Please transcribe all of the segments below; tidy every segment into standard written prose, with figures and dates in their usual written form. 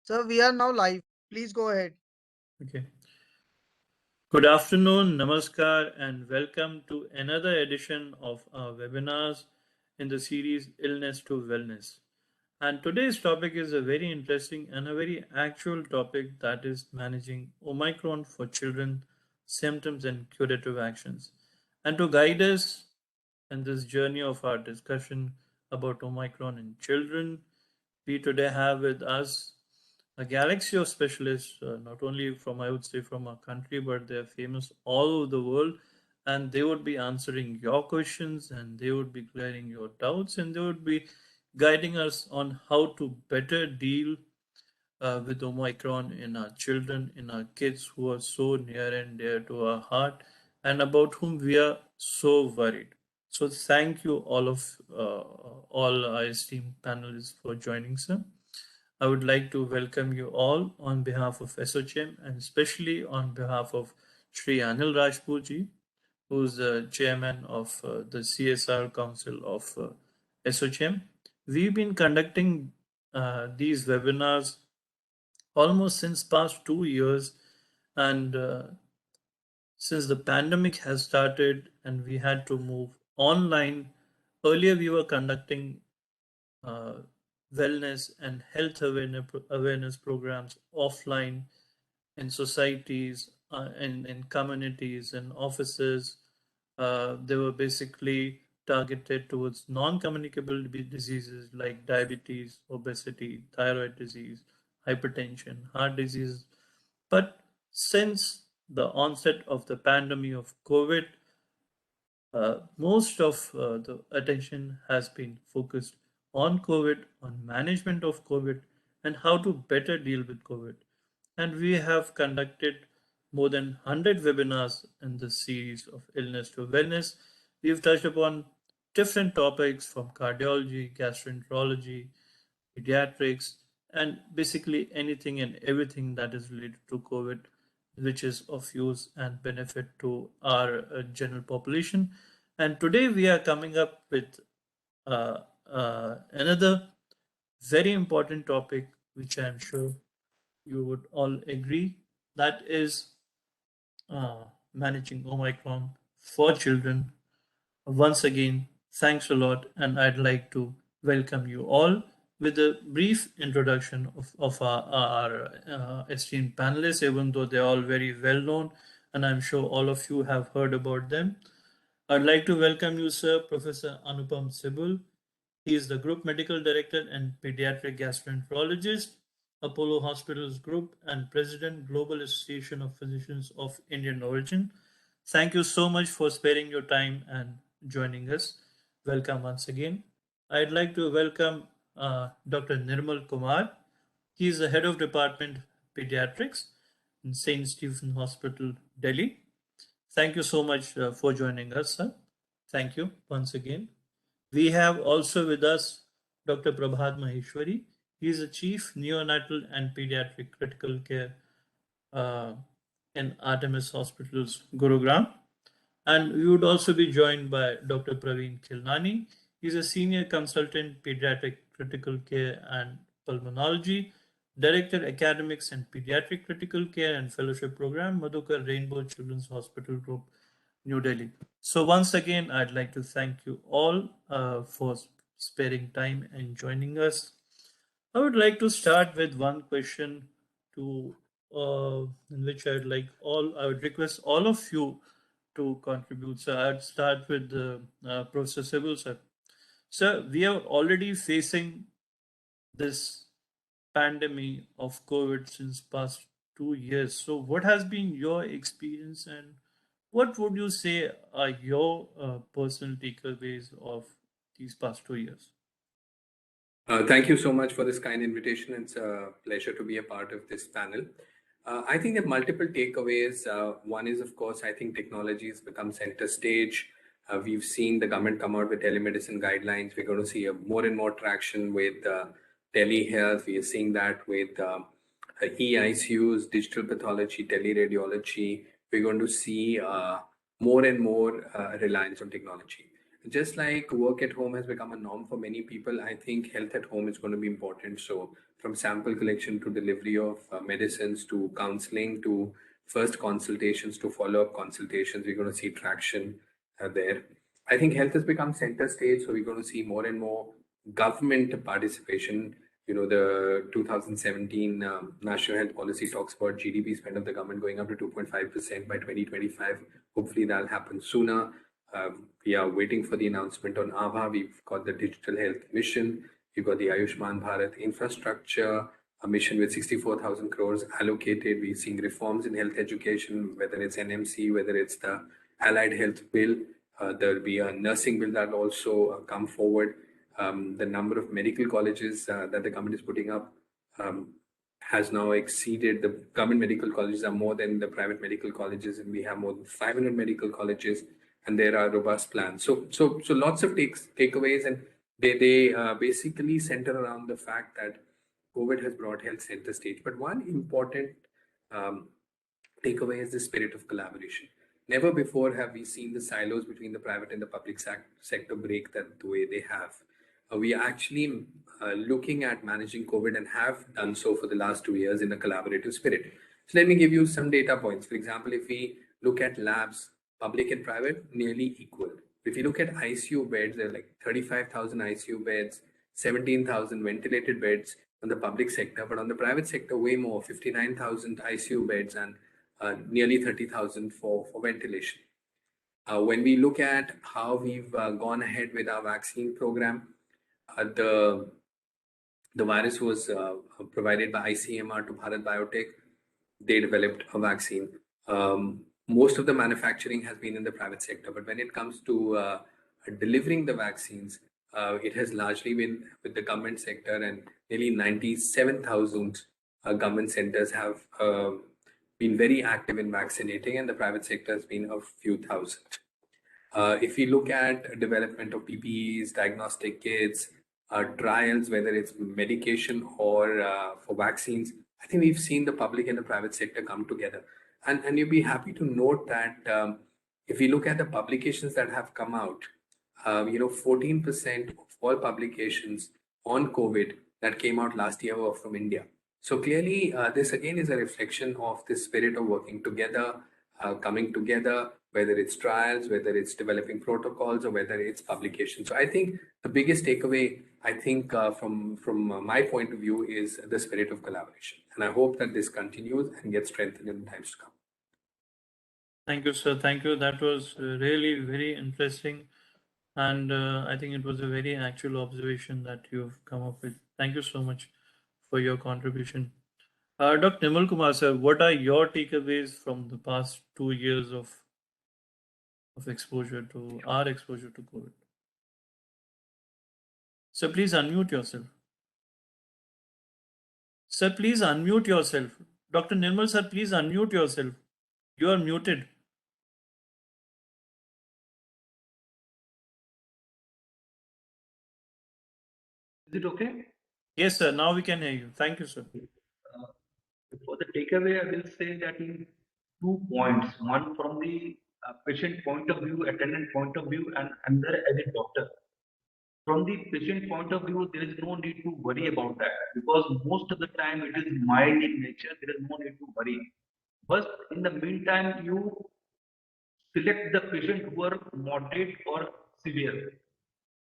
Sir, we are now live. Please go ahead. Okay. Good afternoon, namaskar, and welcome to another edition of our webinars in the series Illness to Wellness. And today's topic is a very interesting and a very actual topic, that is managing Omicron for children, symptoms and curative actions. And to guide us in this journey of our discussion about Omicron in children, we today have with us a galaxy of specialists, not only from, I would say, from our country, but they're famous all over the world. And they would be answering your questions, and they would be clearing your doubts, and they would be guiding us on how to better deal with Omicron in our children, in our kids who are so near and dear to our heart, and about whom we are so worried. So thank you all our esteemed panelists for joining, sir. I would like to welcome you all on behalf of ASSOCHAM and especially on behalf of Shri Anil Rajputji, who is the chairman of the CSR Council of ASSOCHAM. We've been conducting these webinars almost since past 2 years, and since the pandemic has started and we had to move online. Earlier we were conducting uh, wellness and health awareness programs offline in societies, in communities and offices. They were basically targeted towards non-communicable diseases like diabetes, obesity, thyroid disease, hypertension, heart disease. But since the onset of the pandemic of COVID, most of the attention has been focused on COVID, on management of COVID, and how to better deal with COVID. And we have conducted more than 100 webinars in this series of Illness to Wellness. We've touched upon different topics from cardiology, gastroenterology, pediatrics, and basically anything and everything that is related to COVID, which is of use and benefit to our general population. And today we are coming up with another very important topic, which I'm sure you would all agree, that is managing Omicron for children. Once again, thanks a lot, and I'd like to welcome you all with a brief introduction of our esteemed panelists, even though they're all very well known, and I'm sure all of you have heard about them. I'd like to welcome you, sir, Professor Anupam Sibul. He is the Group Medical Director and Pediatric Gastroenterologist, Apollo Hospitals Group, and President, Global Association of Physicians of Indian Origin. Thank you so much for sparing your time and joining us. Welcome once again. I'd like to welcome Dr. Nirmal Kumar. He is the Head of Department Pediatrics in St. Stephen Hospital, Delhi. Thank you so much for joining us, sir. Thank you once again. We have also with us Dr. Prabhat Maheshwari. He is the Chief Neonatal and Pediatric Critical Care in Artemis Hospitals, Gurugram. And we would also be joined by Dr. Praveen Khilnani. He's a Senior Consultant Pediatric Critical Care and Pulmonology, Director Academics and Pediatric Critical Care and Fellowship Program, Madhukar Rainbow Children's Hospital Group, New Delhi. So once again, I'd like to thank you all for sparing time and joining us. I would like to start with one question to in which I would request all of you to contribute. So I'd start with Professor Sibul, sir. Sir, we are already facing this pandemic of COVID since past 2 years. So what has been your experience, and what would you say are your personal takeaways of these past 2 years? Thank you so much for this kind invitation. It's a pleasure to be a part of this panel. I think there are multiple takeaways. One is, of course, I think technology has become center stage. We've seen the government come out with telemedicine guidelines. We're going to see more and more traction with telehealth. We are seeing that with e-ICUs, digital pathology, teleradiology. We're going to see more and more reliance on technology. Just like work at home has become a norm for many people, I think health at home is going to be important. So from sample collection to delivery of medicines to counseling to first consultations to follow-up consultations. We're going to see traction there. I think health has become center stage, so we're going to see more and more government participation. The 2017 National Health Policy talks about GDP spend of the government going up to 2.5% by 2025. Hopefully that'll happen sooner. We are waiting for the announcement on ABHA. We've got the Digital Health Mission. We've got the Ayushman Bharat infrastructure, a mission with 64,000 crores allocated. We're seeing reforms in health education, whether it's NMC, whether it's the Allied Health Bill. There'll be a nursing bill that will also come forward. The number of medical colleges that the government is putting up has now exceeded. The government medical colleges are more than the private medical colleges, and we have more than 500 medical colleges, and there are robust plans. So lots of takeaways, and they basically center around the fact that COVID has brought health center stage. But one important takeaway is the spirit of collaboration. Never before have we seen the silos between the private and the public sector break that the way they have. We are actually looking at managing COVID and have done so for the last 2 years in a collaborative spirit. So let me give you some data points. For example, if we look at labs, public and private, nearly equal. If you look at ICU beds, there are like 35,000 ICU beds, 17,000 ventilated beds on the public sector, but on the private sector, way more, 59,000 ICU beds and nearly 30,000 for ventilation. When we look at how we've gone ahead with our vaccine program, the virus was provided by ICMR to Bharat Biotech. They developed a vaccine. Most of the manufacturing has been in the private sector, but when it comes to delivering the vaccines, it has largely been with the government sector, and nearly 97,000 government centers have been very active in vaccinating, and the private sector has been a few thousand. If we look at development of PPEs, diagnostic kits, trials, whether it's medication or for vaccines, I think we've seen the public and the private sector come together. And you'll be happy to note that if we look at the publications that have come out, 14% of all publications on COVID that came out last year were from India. So clearly, this again is a reflection of the spirit of working together, coming together, whether it's trials, whether it's developing protocols, or whether it's publication. So I think the biggest takeaway, from my point of view, is the spirit of collaboration. And I hope that this continues and gets strengthened in the times to come. Thank you, sir. Thank you. That was really very interesting. And I think it was a very actual observation that you've come up with. Thank you so much for your contribution. Dr. Nimal Kumar, sir, what are your takeaways from the past 2 years of exposure to COVID? Sir, please unmute yourself. Sir, please unmute yourself. Dr. Nirmal, sir, please unmute yourself. You are muted. Is it okay? Yes, sir. Now we can hear you. Thank you, sir. For the takeaway, I will say that in 2 points. One from the patient point of view, attendant point of view, and another as a doctor. From the patient point of view, there is no need to worry about that because most of the time it is mild in nature. There is no need to worry. But in the meantime, you select the patient who are moderate or severe.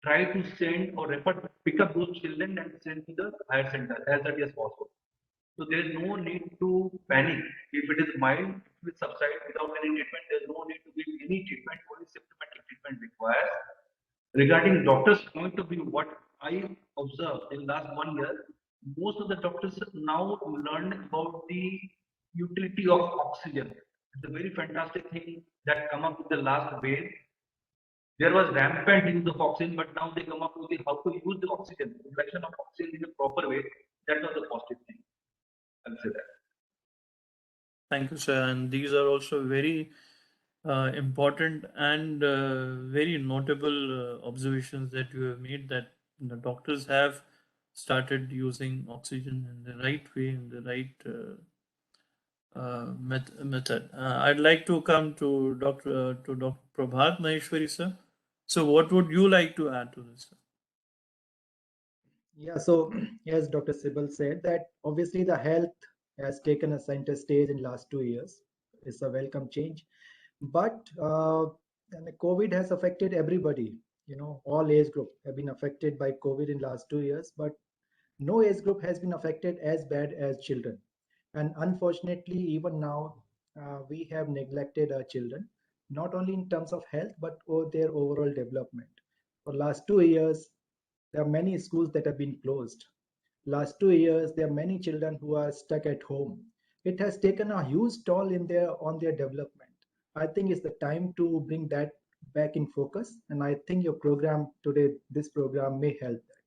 Try to send or pick up those children and send to the higher center as early as possible. So there is no need to panic. If it is mild, it will subside without any treatment. There is no need to give any treatment. Only symptomatic treatment required. Regarding doctors' point of view, what I observed in last 1 year, most of the doctors now learn about the utility of oxygen. It's a very fantastic thing that come up with the last wave. There was rampant use of oxygen, but now they come up with how to use the oxygen, introduction of oxygen in a proper way. That was a positive thing. I'll say that. Thank you, sir. And these are also very important and very notable observations that you have made, that the doctors have started using oxygen in the right way, in the right method. I'd like to come to Dr. Prabhat Maheshwari, sir. So what would you like to add to this, sir? Yeah, so as Dr. Sibal said, that obviously the health has taken a center stage in last 2 years. It's a welcome change, but and the COVID has affected everybody. You know, all age group have been affected by COVID in last 2 years, but no age group has been affected as bad as children. And unfortunately, even now, we have neglected our children, not only in terms of health, but their overall development. For last 2 years, there are many schools that have been closed. Last 2 years, there are many children who are stuck at home. It has taken a huge toll in on their development. I think it's the time to bring that back in focus, and I think your program today, this program, may help that.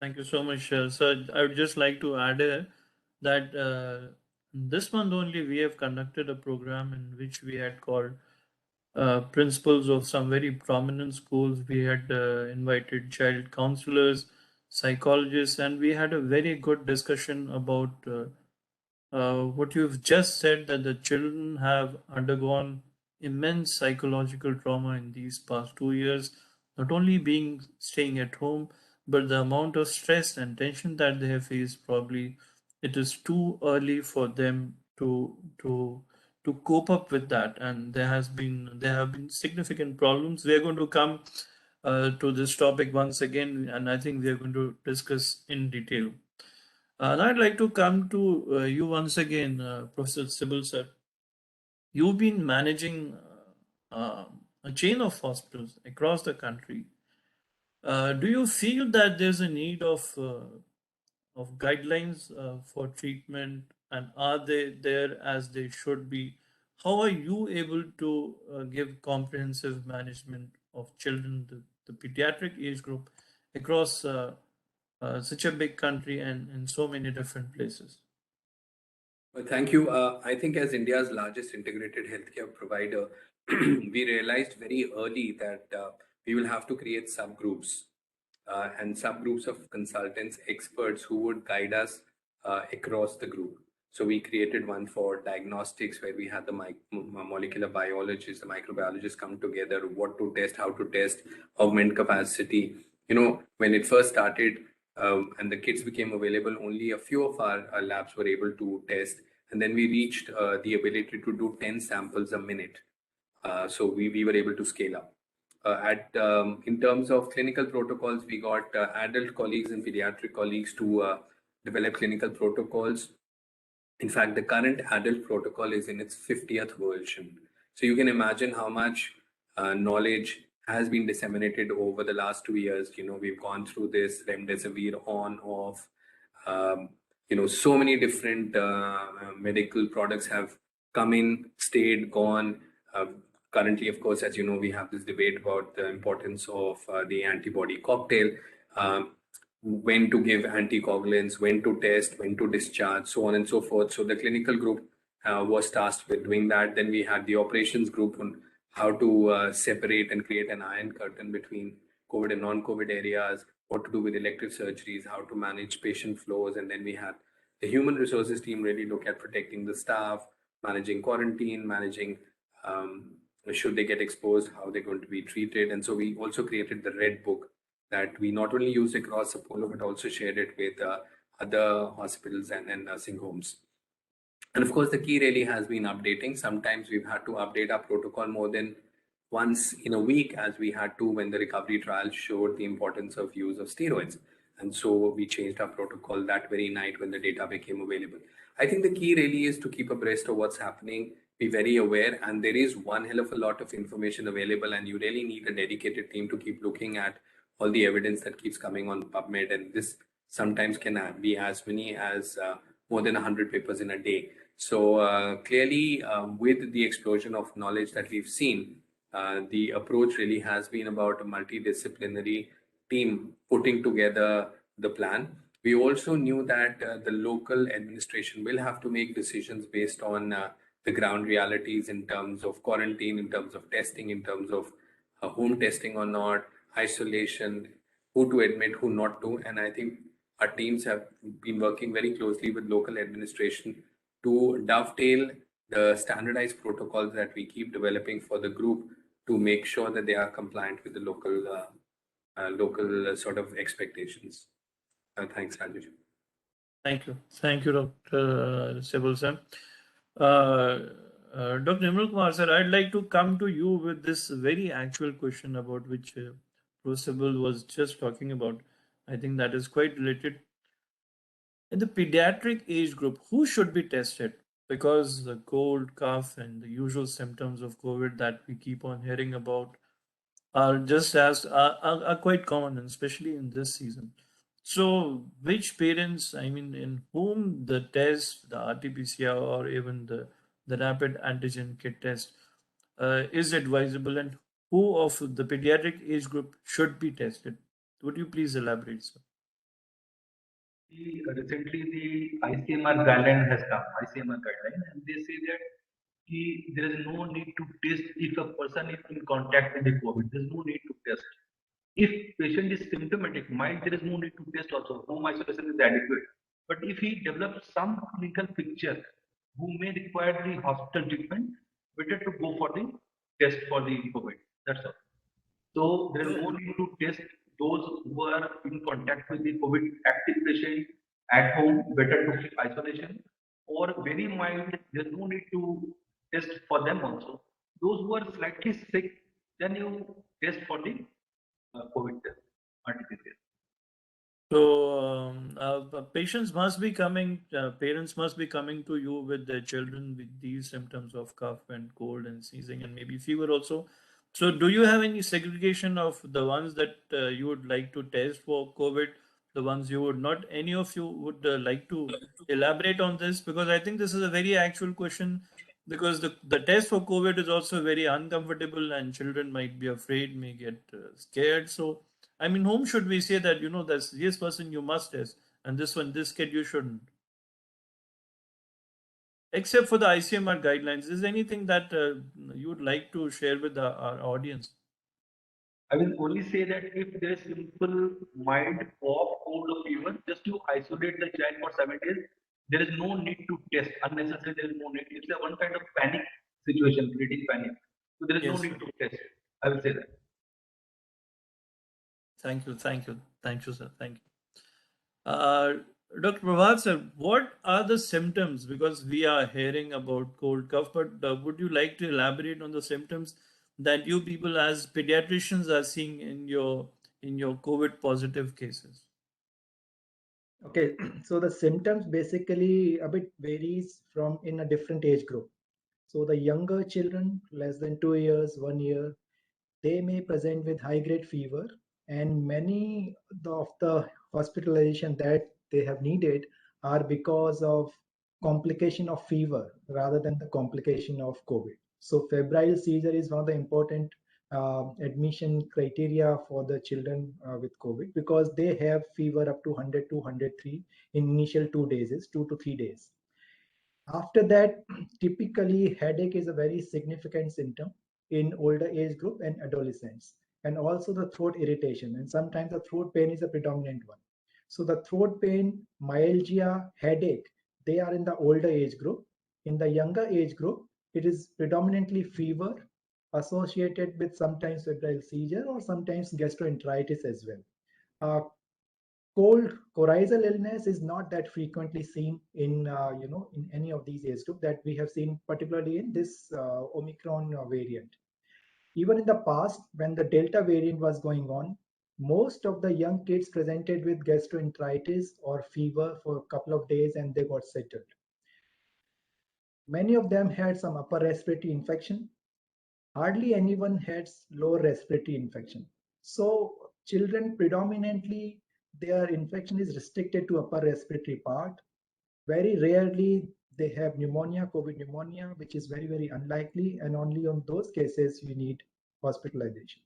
Thank you so much, sir. I would just like to add that this month only we have conducted a program in which we had called principals of some very prominent schools. We had invited child counselors, psychologists, and we had a very good discussion about what you've just said, that the children have undergone immense psychological trauma in these past 2 years, not only being staying at home, but the amount of stress and tension that they have faced. Probably it is too early for them to cope up with that, and there have been significant problems. We are going to come to this topic once again, and I think we are going to discuss in detail. Now I'd like to come to you once again, Professor Sybil, sir. You've been managing a chain of hospitals across the country. Do you feel that there's a need of guidelines for treatment, and are they there as they should be? How are you able to give comprehensive management of children, the pediatric age group, across such a big country and in so many different places? Well, thank you. I think as India's largest integrated healthcare provider, we realized very early that we will have to create subgroups and subgroups of consultants, experts who would guide us across the group. So we created one for diagnostics where we had the molecular biologists, the microbiologists come together, what to test, how to test, augment capacity. You know, when it first started and the kits became available, only a few of our labs were able to test. And then we reached the ability to do 10 samples a minute. So we were able to scale up. In terms of clinical protocols, we got adult colleagues and pediatric colleagues to develop clinical protocols. In fact, the current adult protocol is in its 50th version. So you can imagine how much knowledge has been disseminated over the last 2 years. You know, we've gone through this remdesivir on, off. So many different medical products have come in, stayed, gone. Currently, of course, as you know, we have this debate about the importance of the antibody cocktail, when to give anticoagulants, when to test, when to discharge, so on and so forth. So the clinical group was tasked with doing that. Then we had the operations group on how to separate and create an iron curtain between COVID and non-COVID areas, what to do with elective surgeries, how to manage patient flows. And then we had the human resources team really look at protecting the staff, managing quarantine, managing should they get exposed, how they're going to be treated. And so we also created the Red Book that we not only used across Apollo, but also shared it with other hospitals and nursing homes. And of course, the key really has been updating. Sometimes we've had to update our protocol more than once in a week, as we had to when the recovery trial showed the importance of use of steroids. And so we changed our protocol that very night when the data became available. I think the key really is to keep abreast of what's happening, be very aware, and there is one hell of a lot of information available, and you really need a dedicated team to keep looking at all the evidence that keeps coming on PubMed. And this sometimes can be as many as more than 100 papers in a day. So clearly, with the explosion of knowledge that we've seen, the approach really has been about a multidisciplinary team putting together the plan. We also knew that the local administration will have to make decisions based on the ground realities in terms of quarantine, in terms of testing, in terms of home testing or not, isolation, who to admit, who not to. And I think our teams have been working very closely with local administration to dovetail the standardized protocols that we keep developing for the group to make sure that they are compliant with the local local sort of expectations. Thanks, Rajesh. Thank you. Thank you, Dr. Sibal sir. Dr. Nimrul Kumar sir, I'd like to come to you with this very actual question about which Sibal was just talking about. I think that is quite related. In the pediatric age group, who should be tested? Because the cold, cough, and the usual symptoms of COVID that we keep on hearing about are just as are quite common, and especially in this season. So, which parents, I mean, in whom the test, the RT-PCR, or even the rapid antigen kit test is advisable, and who of the pediatric age group should be tested? Would you please elaborate, sir? Recently, the ICMR guideline has come, ICMR guideline, and they say that there is no need to test if a person is in contact with the COVID. There is no need to test. If patient is symptomatic, mild, there is no need to test also. Home isolation is adequate. But if he develops some clinical picture who may require the hospital treatment, better to go for the test for the COVID. That's all. So there is no need to test those who are in contact with the COVID active patient at home, better to keep isolation, or very mild, there's no need to test for them also. Those who are slightly sick, then you test for the COVID test, RT-PCR. So, patients must be coming, parents must be coming to you with their children with these symptoms of cough and cold and sneezing and maybe fever also. So, do you have any segregation of the ones that you would like to test for COVID, the ones you would not? Any of you would like to elaborate on this? Because I think this is a very actual question because the test for COVID is also very uncomfortable and children might be afraid, may get scared. So, I mean, whom should we say that, this person you must test and this one, this kid you shouldn't? Except for the ICMR guidelines, is there anything that you would like to share with our audience? I will only say that if there is simple mild cough, cold, or fever, just to isolate the child for 7 days. There is no need to test. Unnecessary, there is no need. It's a one kind of panic situation, creating panic. So there is no Yes, need sir. to test. I will say that. Thank you. Thank you. Thank you, sir. Thank you. Dr. Prabhat, sir, what are the symptoms? Because we are hearing about cold cough, but would you like to elaborate on the symptoms that you people as pediatricians are seeing in your COVID positive cases? Okay, so the symptoms basically a bit varies from in a different age group. So the younger children, less than 2 years, 1 year, they may present with high grade fever, and many of the hospitalization that they have needed are because of complication of fever rather than the complication of COVID. So febrile seizure is one of the important admission criteria for the children with COVID because they have fever up to 100 to 103 in initial 2 days, 2 to 3 days. After that, typically headache is a very significant symptom in older age group and adolescents, and also the throat irritation, and sometimes the throat pain is a predominant one. So the throat pain, myalgia, headache, they are in the older age group. In the younger age group, it is predominantly fever associated with sometimes febrile seizure or sometimes gastroenteritis as well. Cold coryzal illness is not that frequently seen in in any of these age group that we have seen, particularly in this Omicron variant. Even in the past, when the Delta variant was going on, most of the young kids presented with gastroenteritis or fever for a couple of days and they got settled. Many of them had some upper respiratory infection. Hardly anyone has lower respiratory infection. So children predominantly their infection is restricted to upper respiratory part. Very rarely they have pneumonia, COVID pneumonia, which is very, very unlikely. And only on those cases you need hospitalization.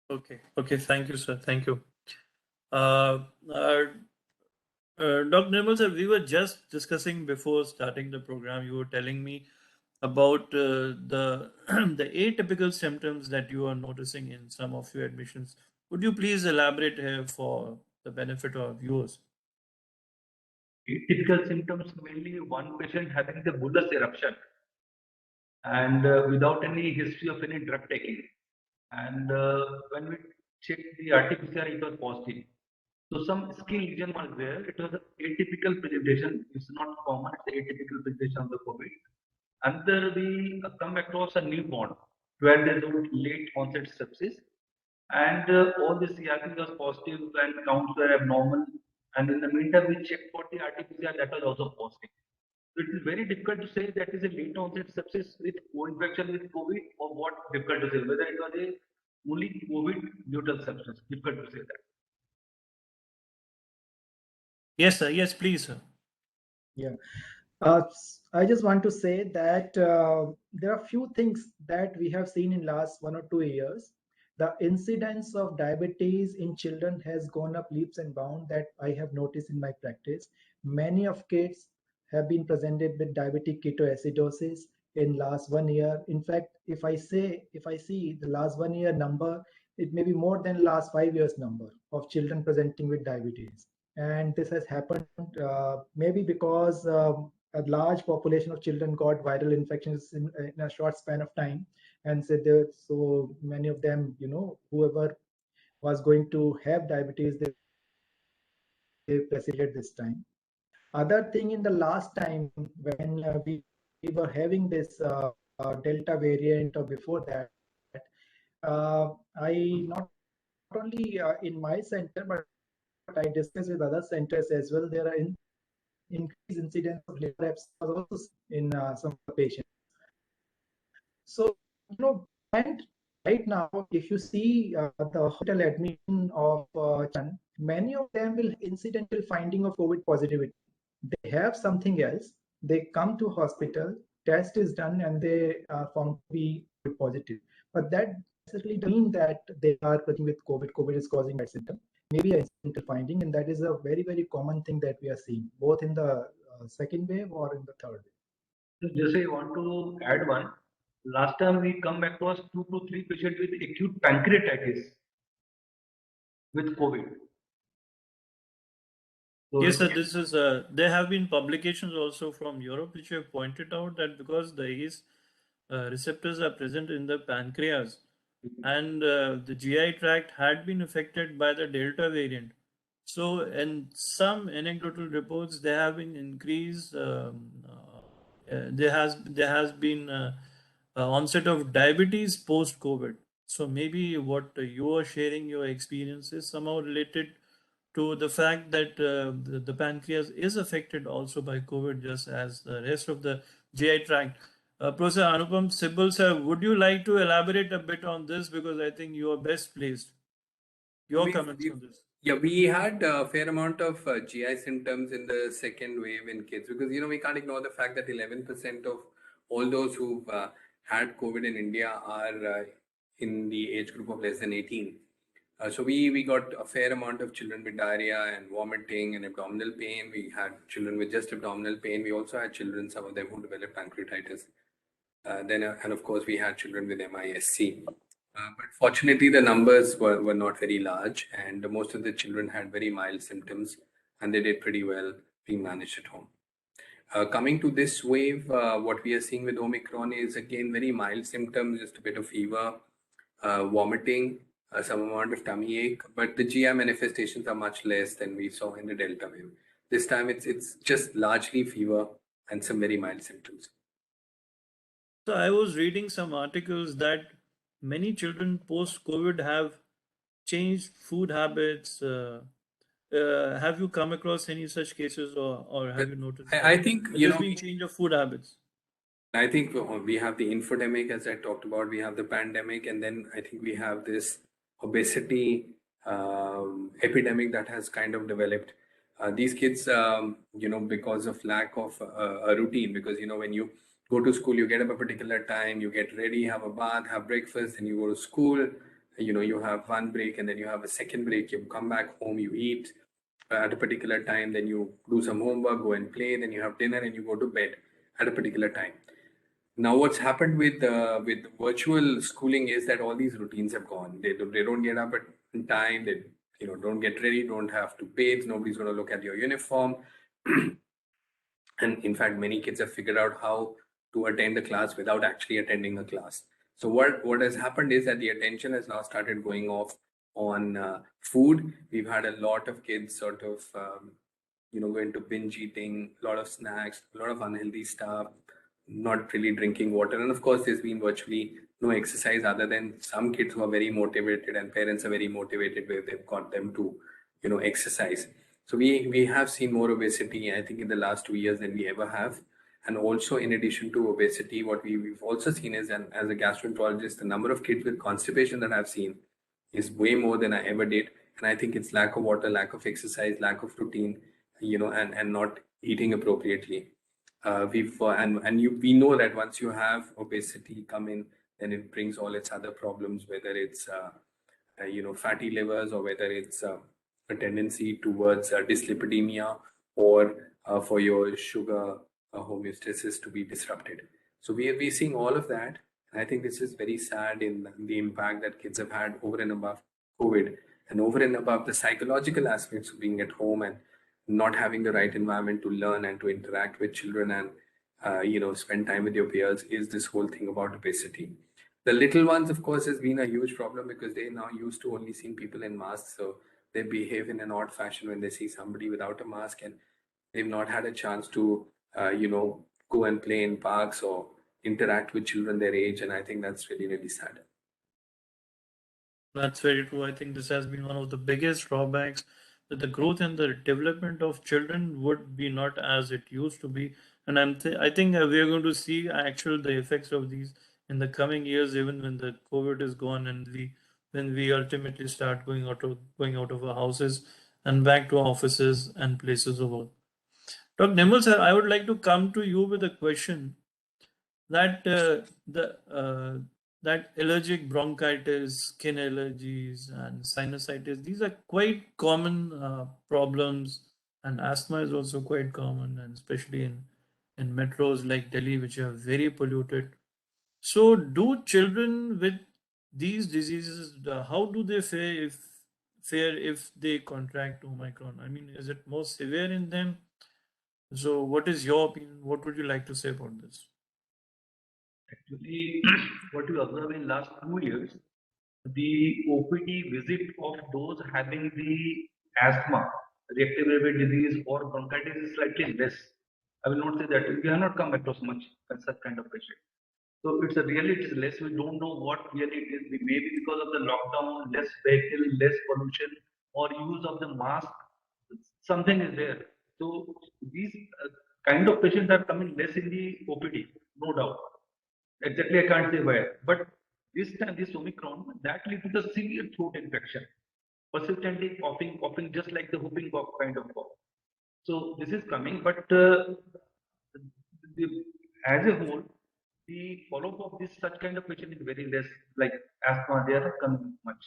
Okay. Okay. Thank you, sir. Thank you. Uh, uh, Dr. Nirmal sir, we were just discussing before starting the program. You were telling me about the the atypical symptoms that you are noticing in some of your admissions. Would you please elaborate here for the benefit of viewers? Typical symptoms, mainly one patient having the bullous eruption and without any history of any drug taking. And when we checked the RT-PCR, it was positive. So some skin lesion was there. It was an atypical presentation. It's not common. It's atypical presentation of the COVID. And there we come across a newborn, 12 days old, late onset sepsis. And all the CRP was positive and counts were abnormal. And in the meantime, we checked for the RT-PCR, that was also positive. So it is very difficult to say that is a late onset sepsis with co-infection with COVID or what, difficult to say. Whether it was a only COVID neutral sepsis, difficult to say that. Yes, sir. Yes, please, sir. Yeah. I just want to say that there are few things that we have seen in last 1 or 2 years. The incidence of diabetes in children has gone up leaps and bounds that I have noticed in my practice. Many of kids have been presented with diabetic ketoacidosis in last 1 year. In fact, if I see the last 1 year number, it may be more than last 5 years number of children presenting with diabetes. And this has happened maybe because a large population of children got viral infections in a short span of time, and so many of them, whoever was going to have diabetes, they preceded this time. Other thing, in the last time when we were having this Delta variant or before that, I not only in my center, but I discussed with other centers as well. There are increased incidence of liver abscess also in some patients. So, and right now, if you see the hospital admission of children, many of them will incidental finding of COVID positivity. They have something else. They come to hospital, test is done, and they are found to be COVID positive. But that necessarily doesn't mean that they are presenting with COVID. COVID is causing that symptom. Maybe an incidental finding, and that is a very, very common thing that we are seeing, both in the second wave or in the third wave. Just I want to add one. Last time we come across 2 to 3 patients with acute pancreatitis with COVID. So Yes, sir. This is there have been publications also from Europe which have pointed out that because the ACE receptors are present in the pancreas and the GI tract had been affected by the Delta variant. So, in some anecdotal reports, there have been increased. There has been onset of diabetes post COVID. So maybe what you are sharing your experience is somehow related to the fact that the pancreas is affected also by COVID, just as the rest of the GI tract. Professor Anupam Sibal sir, would you like to elaborate a bit on this, because I think you are best placed. Your comments on this. Yeah, we had a fair amount of GI symptoms in the second wave in kids because, we can't ignore the fact that 11% of all those who've had COVID in India are in the age group of less than 18. So we got a fair amount of children with diarrhea and vomiting and abdominal pain. We had children with just abdominal pain. We also had children, some of them who developed pancreatitis. And of course, we had children with MISC. But fortunately, the numbers were not very large, and most of the children had very mild symptoms, and they did pretty well being managed at home. Coming to this wave, what we are seeing with Omicron is again very mild symptoms, just a bit of fever, vomiting, some amount of tummy ache, but the GI manifestations are much less than we saw in the Delta wave. This time it's just largely fever and some very mild symptoms. So I was reading some articles that many children post-COVID have changed food habits. Have you come across any such cases, or have you noticed? I think there's been change of food habits. I think we have the infodemic, as I talked about. We have the pandemic, and then I think we have this obesity epidemic that has kind of developed. These kids, because of lack of a routine, because when you go to school, you get up a particular time, you get ready, have a bath, have breakfast, and you go to school. You have one break, and then you have a second break. You come back home, you eat at a particular time, then you do some homework, go and play, then you have dinner, and you go to bed at a particular time. Now, what's happened with virtual schooling is that all these routines have gone. They don't get up in time. They don't get ready. Don't have to bathe. Nobody's going to look at your uniform. And in fact, many kids have figured out how to attend the class without actually attending a class. So what has happened is that the attention has now started going off on food. We've had a lot of kids sort of go into binge eating, a lot of snacks, a lot of unhealthy stuff, not really drinking water, and of course there's been virtually no exercise other than some kids who are very motivated and parents are very motivated where they've got them to exercise. So we have seen more obesity, I think, in the last 2 years than we ever have. And also, in addition to obesity, what we've also seen is, and as a gastroenterologist, the number of kids with constipation that I've seen is way more than I ever did. And I think it's lack of water, lack of exercise, lack of routine, and not eating appropriately. We know that once you have obesity come in, then it brings all its other problems, whether it's fatty livers, or whether it's a tendency towards dyslipidemia, or for your sugar homeostasis to be disrupted. So we're seeing all of that. And I think this is very sad in the impact that kids have had over and above COVID, and over and above the psychological aspects of being at home and not having the right environment to learn and to interact with children and spend time with your peers, is this whole thing about obesity. The little ones, of course, has been a huge problem because they're now used to only seeing people in masks. So they behave in an odd fashion when they see somebody without a mask, and they've not had a chance to, go and play in parks or interact with children their age. And I think that's really, really sad. That's very true. I think this has been one of the biggest drawbacks, that the growth and the development of children would be not as it used to be. And I think we are going to see the effects of these in the coming years, even when the COVID is gone and when we ultimately start going out of our houses and back to offices and places of work. Dr. Nimble sir, I would like to come to you with a question that that allergic bronchitis, skin allergies, and sinusitis, these are quite common problems, and asthma is also quite common, and especially in metros like Delhi, which are very polluted. So, do children with these diseases, how do they fare if they contract Omicron? I mean, is it more severe in them? So, what is your opinion? What would you like to say about this? Actually, what we observe in last 2 years, the OPD visit of those having the asthma, reactive airway disease, or bronchitis is slightly less. I will not say that we have not come across much such kind of patient. So it is less. We don't know what really it is. Maybe because of the lockdown, less vehicle, less pollution, or use of the mask, something is there. So these kind of patients are coming less in the OPD, no doubt. Exactly, I can't say where. But this time, this Omicron, that leads to the severe throat infection, persistently coughing, just like the whooping cough kind of cough. So this is coming, but as a whole, the follow-up of this such kind of patient is very less. Like asthma, they are not coming much.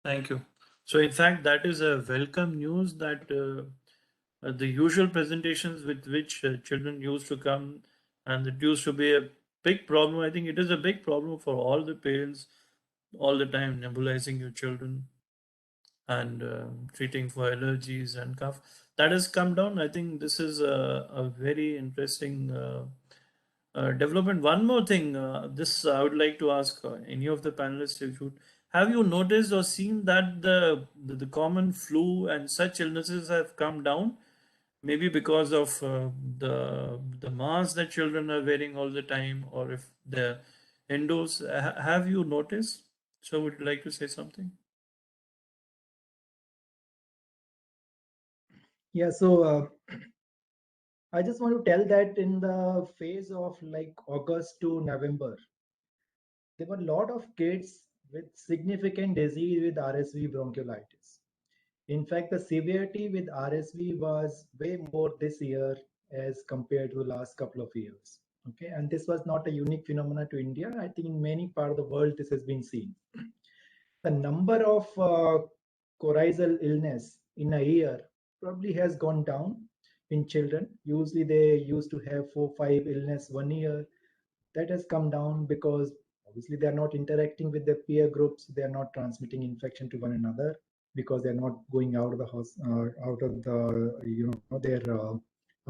Thank you. So, in fact, that is a welcome news that the usual presentations with which children used to come, and it used to be a big problem. I think it is a big problem for all the parents all the time nebulizing your children and treating for allergies and cough. That has come down. I think this is a very interesting development. One more thing, this I would like to ask any of the panelists, if you have you noticed or seen that the common flu and such illnesses have come down, maybe because of the masks that children are wearing all the time, or if they're indoors. Have you noticed? So would you like to say something? Yeah, so I just want to tell that in the phase of like August to November, there were a lot of kids with significant disease with Rsv bronchiolitis. In fact, the severity with Rsv was way more this year as compared to the last couple of years. Okay, and this was not a unique phenomenon to India. I think in many parts of the world this has been seen. The number of coryzal illness in a year probably has gone down in children. Usually they used to have 4-5 illness 1 year. That has come down because obviously they are not interacting with their peer groups. They are not transmitting infection to one another because they are not going out of the house, out of the their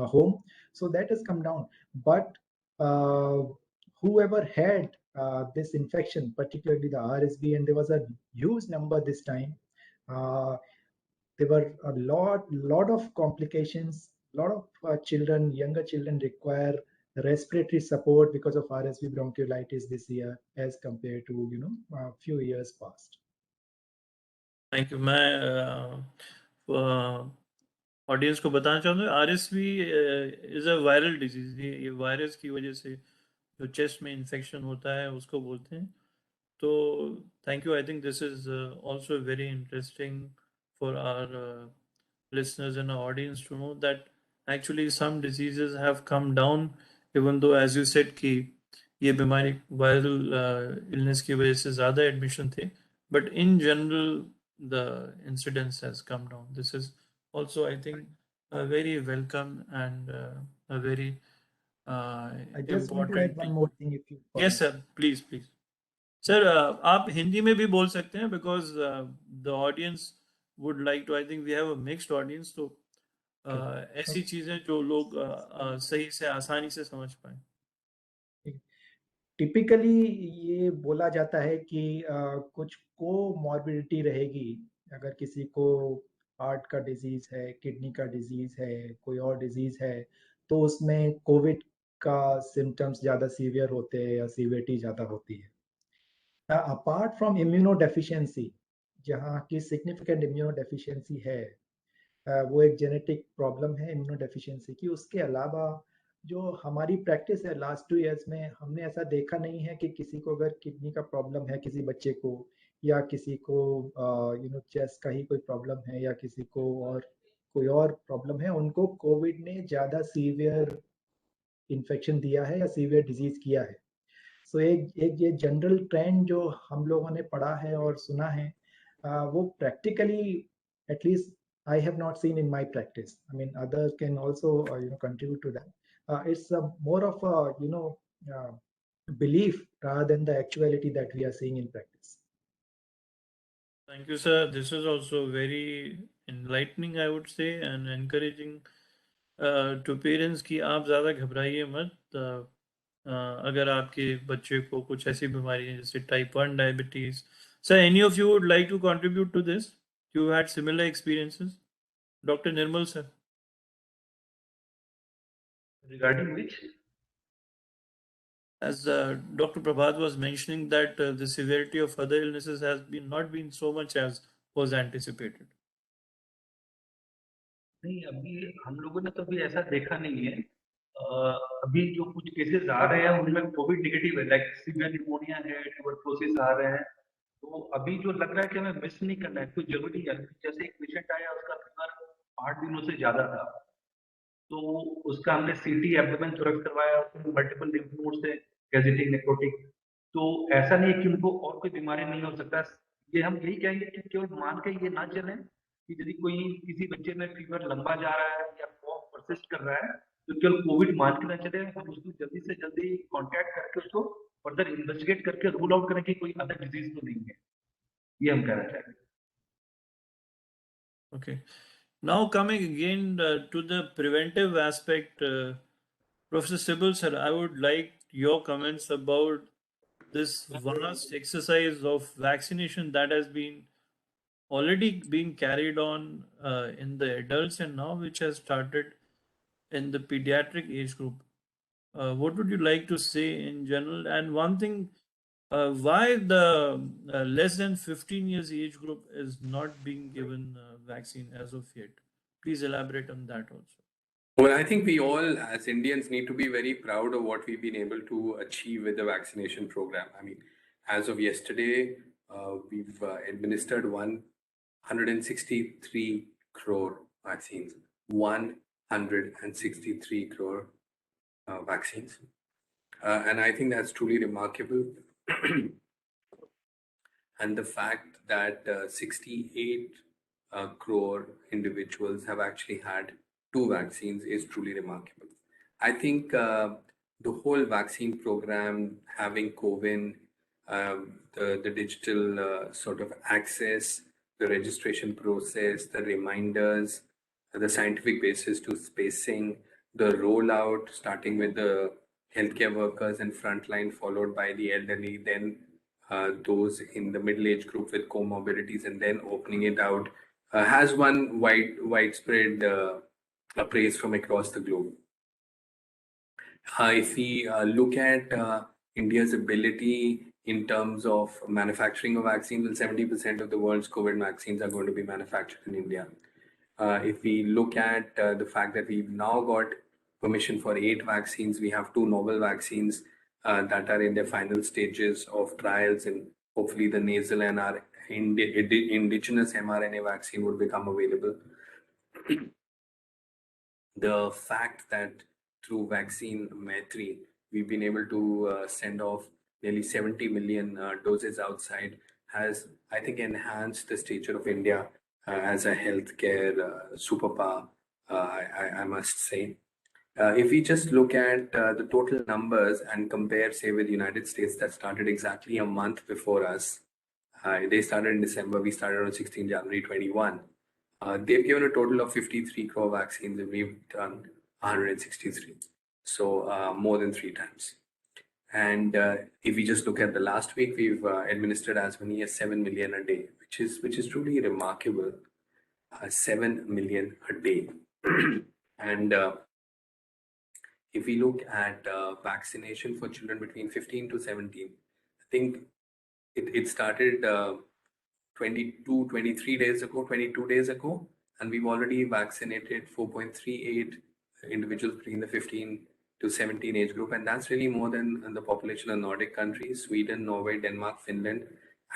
home. So that has come down. But whoever had this infection, particularly the RSV, and there was a huge number this time. There were a lot of complications. A lot of children, younger children, require respiratory support because of RSV bronchiolitis this year, as compared to a few years past. Thank you. मैं audience को बताना चाहूँगा, RSV is a viral disease. ये virus की वजह से जो chest में इन्फेक्शन होता है उसको बोलते हैं। तो thank you. I think this is also very interesting for our listeners and our audience to know that actually some diseases have come down, even though as you said कि ये बीमारी वायरल इलनेस की वजह से ज़्यादा admission थे, but in general the incidence has come down. This is also, I think, a very welcome and a very I just want to important add one thing. more thing, if you Yes sir, please please. Sir, आप हिंदी में भी बोल सकते हैं, because the audience would like to, I think we have a mixed audience, तो ऐसी चीजें जो लोग सही से आसानी से समझ पाए। टिपिकली ये बोला जाता है कि कुछ कोमॉर्बिडिटी रहेगी। अगर किसी को हार्ट का डिजीज है, किडनी का डिजीज है, कोई और डिजीज है, तो उसमें कोविड का सिम्टम्स ज़्यादा सीवियर होते हैं या सीवियरिटी ज़्यादा होती है। अपार्ट फ्रॉम इम्यूनो डेफिशिएंसी, जहाँ की सिग्निफिकेंट इम्यूनो डेफिशिएंसी है, वो एक जेनेटिक प्रॉब्लम है इम्यूनो डेफिशिएंसी की। उसके अलावा जो हमारी प्रैक्टिस है लास्ट 2 इयर्स में, हमने ऐसा देखा नहीं है कि किसी को अगर किडनी का प्रॉब्लम है, किसी बच्चे को, या किसी को चेस्ट का ही कोई प्रॉब्लम है, या किसी को और कोई और प्रॉब्लम है, उनको कोविड ने ज़्यादा सीवियर इन्फेक्शन दिया है या सीवियर डिजीज किया है। सो एक ये जनरल ट्रेंड जो हम लोगों ने पढ़ा है और सुना है, वो practically at least I have not seen in my practice. I mean, others can also contribute to that. It's more of a belief rather than the actuality that we are seeing in practice. Thank you sir, this is also very enlightening, I would say, and encouraging to parents कि आप ज़्यादा घबराइए मत। अगर आपके बच्चे को कुछ ऐसी बीमारी है जैसे type 1 diabetes. Sir, any of you would like to contribute to this? You had similar experiences? Doctor Nirmal sir. Regarding which? As Dr. Prabhat was mentioning that the severity of other illnesses has not been so much as was anticipated. नहीं, अभी हम लोगों ने तो अभी ऐसा देखा नहीं है। अभी जो कुछ केसेस आ रहे हैं उनमें कोविड नेगेटिव है, लाइक सीवियर निमोनिया है, ट्यूबरकुलोसिस आ रहे हैं। तो अभी जो लग रहा है कि हमें मिस नहीं करना है, कुछ जरूरी है। जैसे एक पेशेंट आया, उसका फीवर 8 दिनों से ज्यादा था, तो उसका हमने सीटी एब्डोमेन थोरेक्स करवाया, मल्टीपल लिम्फ नोड्स थे, गैजेटिंग नेक्रोटिक। तो ऐसा नहीं है कि उनको और कोई बीमारी नहीं हो सकता। ये हम यही कहेंगे कि केवल मान के ये ना चलें कि यदि कोई किसी बच्चे में फीवर लंबा जा रहा है या कॉफ परसिस्ट कर रहा है, तो केवल कोविड मान के ना चले। हम उसको जल्दी से जल्दी कॉन्टैक्ट करके उसको फर्दर इन्वेस्टिगेट करके रूल आउट करें कि कोई अदर डिजीज तो नहीं है। ये हम कहना चाहेंगे। Okay. Now coming again to the preventive aspect, Professor Sibyl sir, I would like your comments about this vast exercise of vaccination that has been already being carried on in the adults, and now which has started in the pediatric age group. What would you like to say in general? And one thing, why the less than 15 years age group is not being given vaccine as of yet? Please elaborate on that also. Well, I think we all, as Indians, need to be very proud of what we've been able to achieve with the vaccination program. I mean, as of yesterday, we've administered 163 crore vaccines. 163 crore vaccines. And I think that's truly remarkable. And the fact that 68 crore individuals have actually had 2 vaccines is truly remarkable. I think the whole vaccine program, having CoWIN, the digital sort of access, the registration process, the reminders, the scientific basis to spacing, the rollout, starting with the healthcare workers and frontline, followed by the elderly, then those in the middle age group with comorbidities, and then opening it out, has won widespread praise from across the globe. If we look at India's ability in terms of manufacturing of vaccines, well, 70% of the world's COVID vaccines are going to be manufactured in India. If we look at the fact that we've now got permission for 8 vaccines, we have 2 novel vaccines that are in their final stages of trials, and hopefully the nasal and our indigenous mRNA vaccine will become available. The fact that through vaccine Maitri, we've been able to send off nearly 70 million doses outside has, I think, enhanced the stature of India as a healthcare superpower, I must say. If we just look at the total numbers and compare, say, with the United States that started exactly a month before us, they started in December, we started on 16 January 21. They've given a total of 53 crore vaccines and we've done 163. So more than 3 times. And if we just look at the last week, we've administered as many as 7 million a day, which is truly remarkable. 7 million a day. And if we look at vaccination for children between 15 to 17, I think it started 22 days ago, and we've already vaccinated 4.38 individuals between the 15 to 17 age group, and that's really more than the population of Nordic countries, Sweden, Norway, Denmark, Finland,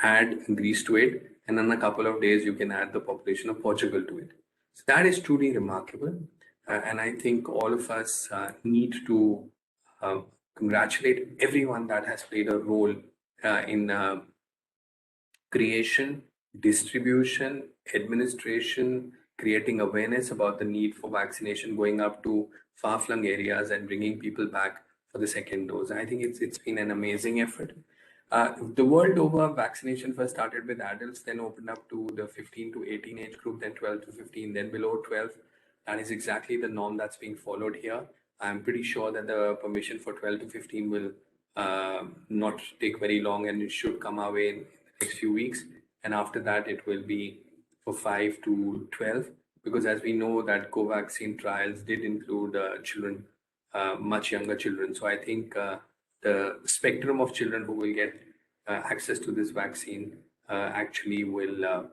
add Greece to it, and in a couple of days you can add the population of Portugal to it. So that is truly remarkable, and I think all of us need to congratulate everyone that has played a role in creation, distribution, administration, creating awareness about the need for vaccination, going up to far-flung areas and bringing people back for the second dose. I think it's been an amazing effort. The world over, vaccination first started with adults, then opened up to the 15 to 18 age group, then 12 to 15, then below 12. That is exactly the norm that's being followed here. I'm pretty sure that the permission for 12 to 15 will not take very long, and it should come our way in the next few weeks. And after that, it will be for 5 to 12, because as we know that Covaxin trials did include children, much younger children. So I think the spectrum of children who will get access to this vaccine actually will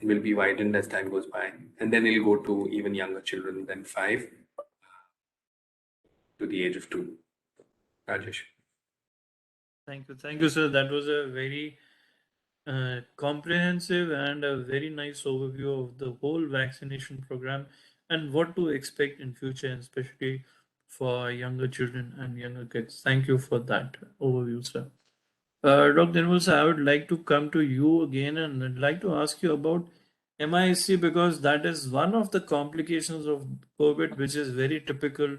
be widened as time goes by, and then it'll go to even younger children than 5 to the age of 2. Rajesh. Thank you, sir. That was a very comprehensive and a very nice overview of the whole vaccination program and what to expect in future, and especially for younger children and younger kids. Thank you for that overview, sir. Dr. Nirmal, I would like to come to you again, and I'd like to ask you about MISC, because that is one of the complications of COVID, which is very typical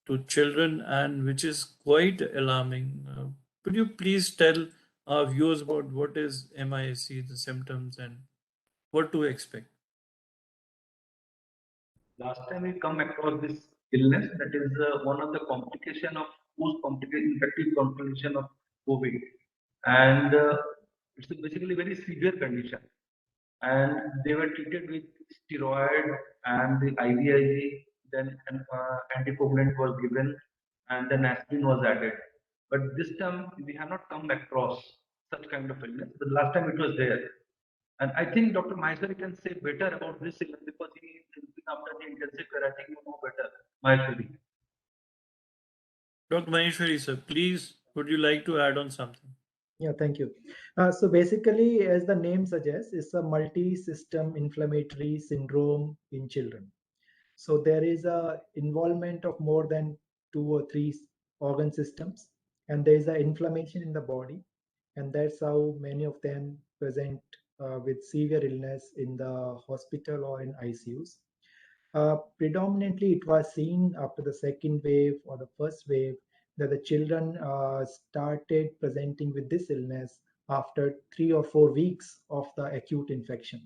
to children and which is quite alarming. Could you please tell our viewers about what is MISC, the symptoms, and what to expect? Last time we come across this illness, that is one of the complication of post-complication, infective complication of COVID, and it's basically very severe condition. And they were treated with steroid and the IVIG, then anticoagulant was given, and then aspirin was added. But this time we have not come across such kind of illness. The last time it was there. And I think Dr. Maheshwari can say better about this illness because he is looking after the intensive care. I think you know better, Maheshwari. Dr. Maheshwari, sir, please, would you like to add on something? Yeah, thank you. So basically, as the name suggests, it's a multi-system inflammatory syndrome in children. So there is a involvement of more than 2 or 3 organ systems, and there is an inflammation in the body, and that's how many of them present with severe illness in the hospital or in ICUs. Predominantly, it was seen after the second wave or the first wave that the children started presenting with this illness after 3 or 4 weeks of the acute infection.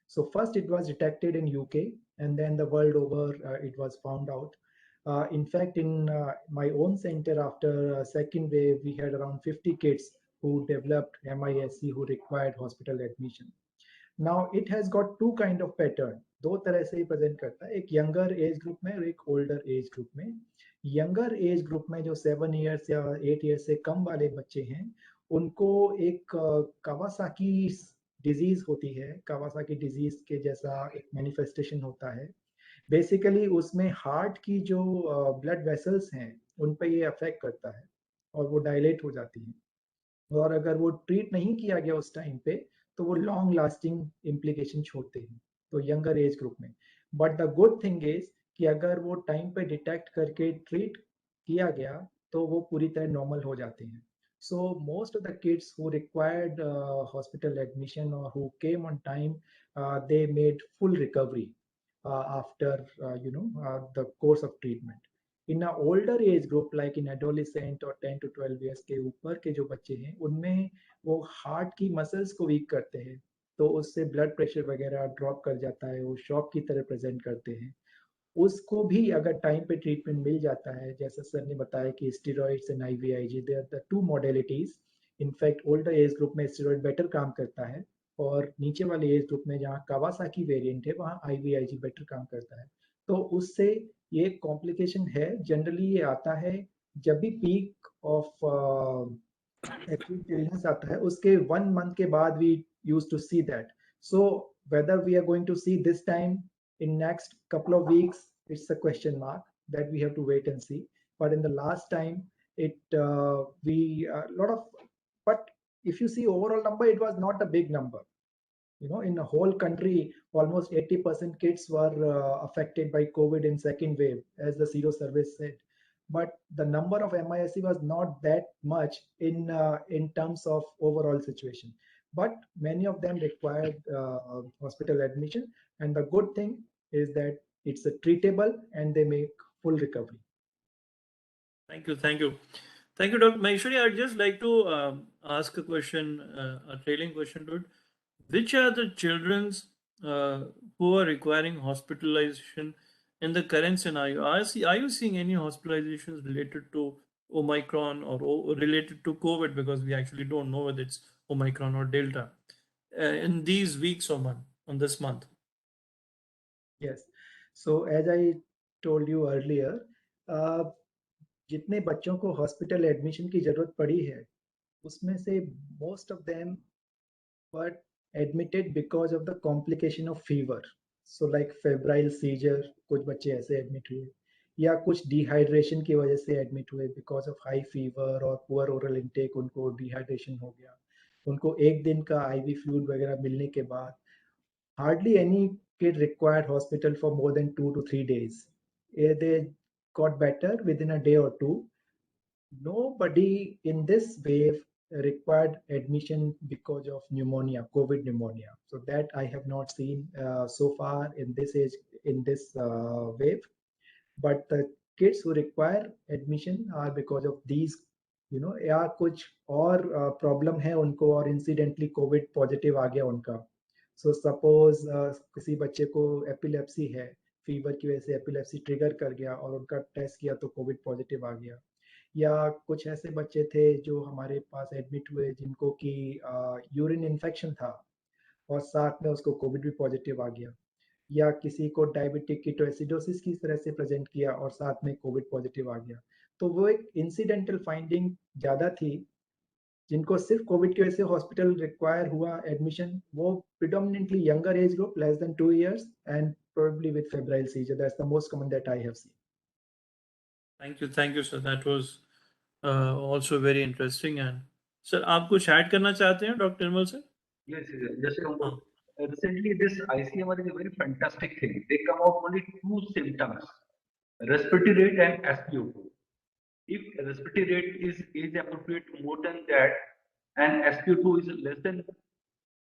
So first it was detected in UK, and then the world over it was found out. In fact, in my own center, after second wave, we had around 50 kids who developed MISC who required hospital admission. Now it has got two kind of pattern. दो तरह से present करता है, एक younger age group में और एक older age group में. Younger age group में जो 7 years या 8 years से कम वाले बच्चे हैं, उनको एक कावासाकी डिजीज होती है. कावासाकी डिजीज के जैसा एक मैनिफेस्टेशन होता है. बेसिकली उसमें हार्ट की जो ब्लड वेसल्स हैं उन पे ये अफेक्ट करता है और वो डायलेट हो जाती हैं. और अगर वो ट्रीट नहीं किया गया उस टाइम पे तो वो लॉन्ग लास्टिंग इम्प्लीकेशन छोड़ते हैं, तो यंगर एज ग्रुप में. But the good thing is कि अगर वो टाइम पे डिटेक्ट करके ट्रीट किया गया तो वो पूरी तरह नॉर्मल हो जाते हैं. So most of the kids who required hospital admission और who came on time, they made full recovery after the course of treatment. In a older age group like in adolescent और 10 to 12 years के ऊपर के जो बच्चे हैं उनमें वो हार्ट की मसल्स को वीक करते हैं, तो उससे ब्लड प्रेशर वगैरह ड्रॉप कर जाता है, वो शॉक की तरह प्रेजेंट करते हैं. उसको भी अगर टाइम पे ट्रीटमेंट मिल जाता है, जैसा सर ने बताया कि steroids and IVIG, they are the two modalities. In fact older age group में स्टेरॉइड बेटर काम करता है और नीचे वाले एज ग्रुप में जहाँ कावासाकी वेरिएंट है वहाँ आईवीआईजी बेटर काम करता है. तो उससे ये कॉम्प्लिकेशन है. जनरली ये आता है जब भी पीक ऑफ acute illness आता है, उसके 1 month के बाद we used to see that. So whether we are going to see this time in next couple of weeks, it's a question mark that we have to wait and see. But in the last time, we a lot of, but if you see overall number, it was not a big number. In the whole country, almost 80% kids were affected by COVID in second wave, as the Zero Service said. But the number of MISC was not that much in terms of overall situation. But many of them required hospital admission, and the good thing is that it's a treatable and they make full recovery. Thank you, Dr. Maheshwari. I'd just like to ask a question, a trailing question to it. Which are the children who are requiring hospitalization in the current scenario? Are you seeing any hospitalizations related to Omicron or related to COVID, because we actually don't know whether it's Omicron or Delta in these weeks or on this month? Yes. So as I told you earlier, जितने बच्चों को hospital admission की जरूरत पड़ी है उसमें से most of them were admitted because of the complication of fever. So like febrile seizure, कुछ बच्चे ऐसे एडमिट हुए, या कुछ डिहाइड्रेशन की वजह से एडमिट हुए because of high fever और poor oral intake, उनको डिहाइड्रेशन हो गया. उनको एक दिन का IV fluid वगैरह मिलने के बाद hardly any kid required hospital for more than 2 to 3 days. They got better within a day or two. Nobody in this wave required admission because of pneumonia, COVID pneumonia. So that I have not seen so far in this age, in this wave. But the kids who require admission are because of these, या कुछ और problem है उनको और incidentally Covid positive आ गया उनका. So suppose किसी बच्चे को एपिलेप्सी है, फीवर की वजह से एपिलेप्सी ट्रिगर कर गया और उनका टेस्ट किया तो कोविड पॉजिटिव आ गया. या कुछ ऐसे बच्चे थे जो हमारे पास एडमिट हुए जिनको कि यूरिन इन्फेक्शन था और साथ में उसको कोविड भी पॉजिटिव आ गया. या किसी को डायबिटिक कीटोएसिडोसिस की तरह से प्रेजेंट किया और साथ में कोविड पॉजिटिव आ गया. तो वो एक इंसिडेंटल फाइंडिंग ज्यादा थी. जिनको सिर्फ कोविड की वजह से हॉस्पिटल रिक्वायर हुआ एडमिशन, वो predominantly younger age group less than 2 years and probably with febrile seizure. That's the most common that I have seen. Thank you, sir. That was also very interesting. And sir, आप कुछ add करना चाहते हैं doctor Nirmal sir? Yes. जैसे recently this ICMR is a very fantastic thing. They come out only 2 symptoms, respiratory rate and SpO2. If respiratory rate is age appropriate more than that and SpO2 is less than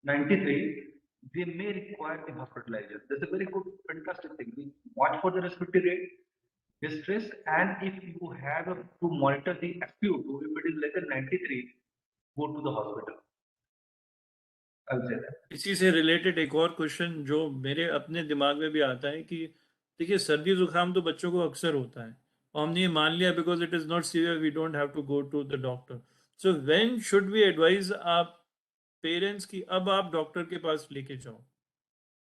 93, they may require the hospitalization. That's a very good, fantastic thing. We watch for the respiratory rate, distress, and if you have to monitor the SpO2, if it is less than 93, go to the hospital. इसी से related एक और question जो मेरे अपने दिमाग में भी आता है कि देखिए सर्दी जुकाम तो बच्चों को अक्सर होता है, हमने मान लिया because it is not severe, we don't have to go to the doctor. So when should we advise आप parents की अब आप doctor के पास लेके जाओ?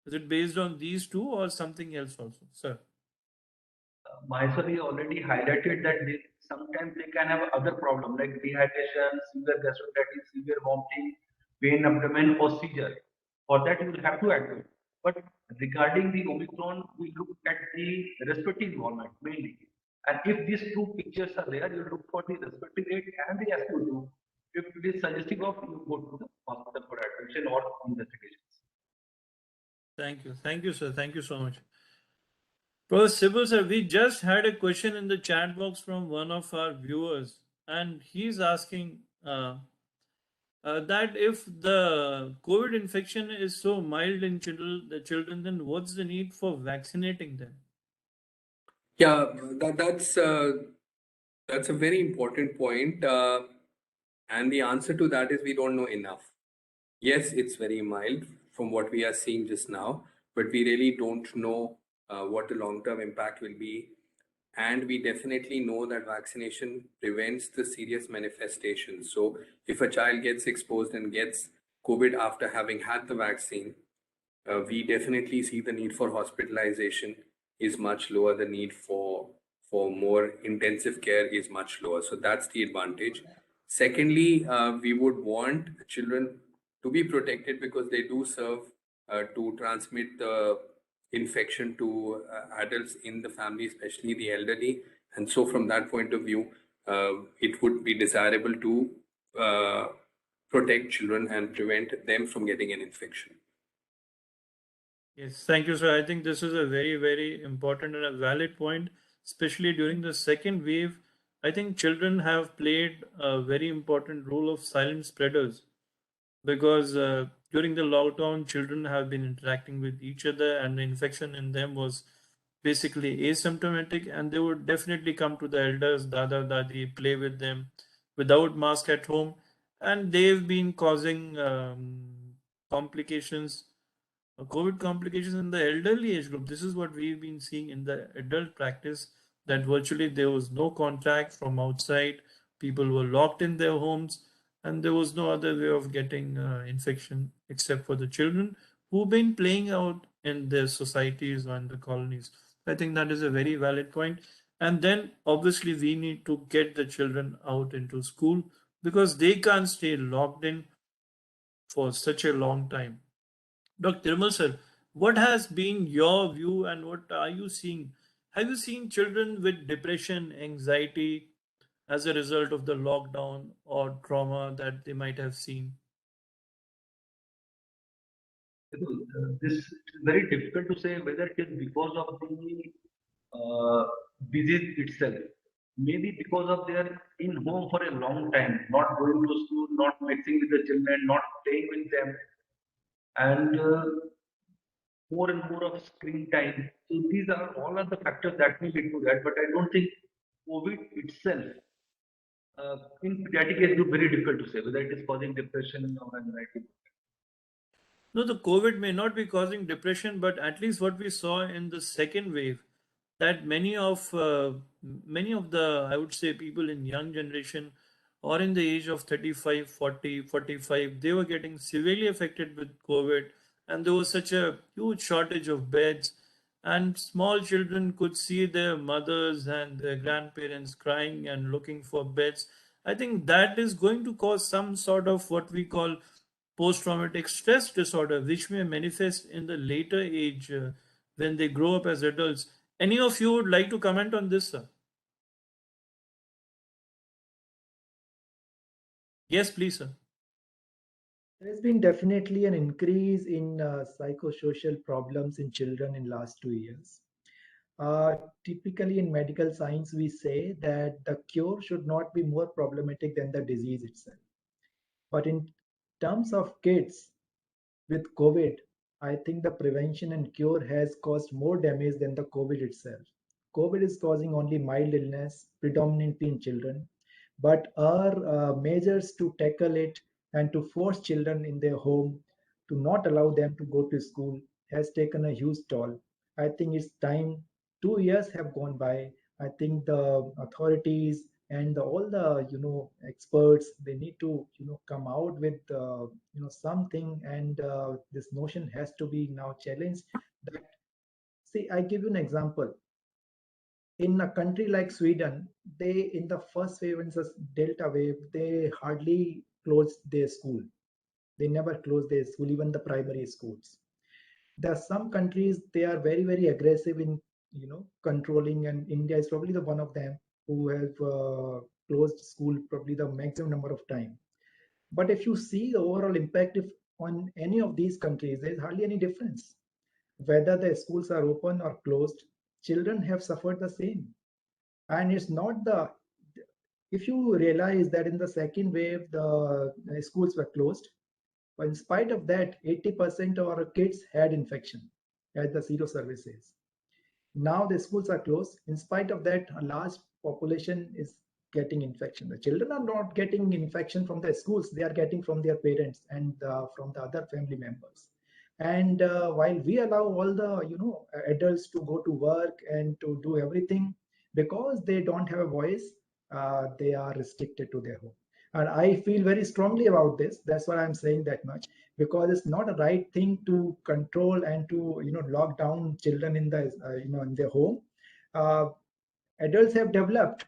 Is it based on these two or something else also, sir? Maheshwari already highlighted that sometimes they can have other problems like dehydration, severe gastroenteritis, severe vomiting, pain abdomen, or seizure. For that, you will have to admit. But regarding the Omicron, we look at the respiratory involvement mainly. And if these two pictures are there, you look for the respiratory rate and the SpO2. If it is suggestive of, you go to the hospital for admission or investigations. Thank you, sir. Thank you so much. Professor Sibyl, sir, we just had a question in the chat box from one of our viewers, and he's asking that if the COVID infection is so mild in children, then what's the need for vaccinating them? Yeah, that's a very important point, and the answer to that is we don't know enough. Yes, it's very mild from what we are seeing just now, but we really don't know what the long-term impact will be. And we definitely know that vaccination prevents the serious manifestations. So if a child gets exposed and gets COVID after having had the vaccine, we definitely see the need for hospitalization is much lower. The need for more intensive care is much lower. So that's the advantage. Secondly, we would want children to be protected because they do serve to transmit the infection to adults in the family, especially the elderly. And so from that point of view, it would be desirable to protect children and prevent them from getting an infection. Yes, thank you, sir. I think this is a very, very important and a valid point, especially during the second wave. I think children have played a very important role of silent spreaders because during the lockdown, children have been interacting with each other, and the infection in them was basically asymptomatic, and they would definitely come to the elders, dada, dadi, play with them without mask at home, and they've been causing complications COVID complications in the elderly age group. This is what we've been seeing in the adult practice, that virtually there was no contact from outside. People were locked in their homes, and there was no other way of getting infection except for the children who've been playing out in their societies and the colonies. I think that is a very valid point. And then obviously we need to get the children out into school because they can't stay locked in for such a long time. Dr. Tirmal sir, what has been your view and what are you seeing? Have you seen children with depression, anxiety as a result of the lockdown or trauma that they might have seen? This is very difficult to say whether it is because of the disease itself. Maybe because of their in home for a long time, not going to school, not mixing with the children, not playing with them, and more and more of screen time. So these are all of the factors that will lead to that. But I don't think COVID itself, in pediatric age group, very difficult to say whether it is causing depression or anxiety. No, the COVID may not be causing depression, but at least what we saw in the second wave, that many of the, I would say, people in young generation or in the age of 35, 40, 45, they were getting severely affected with COVID, and there was such a huge shortage of beds, and small children could see their mothers and their grandparents crying and looking for beds. I think that is going to cause some sort of what we call post-traumatic stress disorder, which may manifest in the later age when they grow up as adults. Any of you would like to comment on this, sir? Yes, please, sir. There has been definitely an increase in psychosocial problems in children in last 2 years. Typically in medical science, we say that the cure should not be more problematic than the disease itself. But in terms of kids with COVID, I think the prevention and cure has caused more damage than the COVID itself. COVID is causing only mild illness, predominantly in children, but our measures to tackle it and to force children in their home to not allow them to go to school has taken a huge toll. I think it's time. 2 years have gone by, I think the authorities and all the experts, they need to come out with something, and this notion has to be now challenged. That, see, I give you an example. In a country like Sweden, they, in the first wave, in the Delta wave, they hardly closed their school. They never closed their school, even the primary schools. There are some countries, they are very, very aggressive in controlling, and India is probably the one of them who have closed school probably the maximum number of time. But if you see the overall impact, if on any of these countries, there is hardly any difference. Whether the schools are open or closed, children have suffered the same. And it's not the, if you realize that in the second wave the schools were closed, but in spite of that, 80% of our kids had infection, as the zero survey says. Now the schools are closed. In spite of that, a large population is getting infection. The children are not getting infection from the schools; they are getting from their parents and from the other family members. And while we allow all the adults to go to work and to do everything, because they don't have a voice, they are restricted to their home. And I feel very strongly about this. That's why I'm saying that much, because it's not a right thing to control and to lock down children in the in their home. Uh, Adults have developed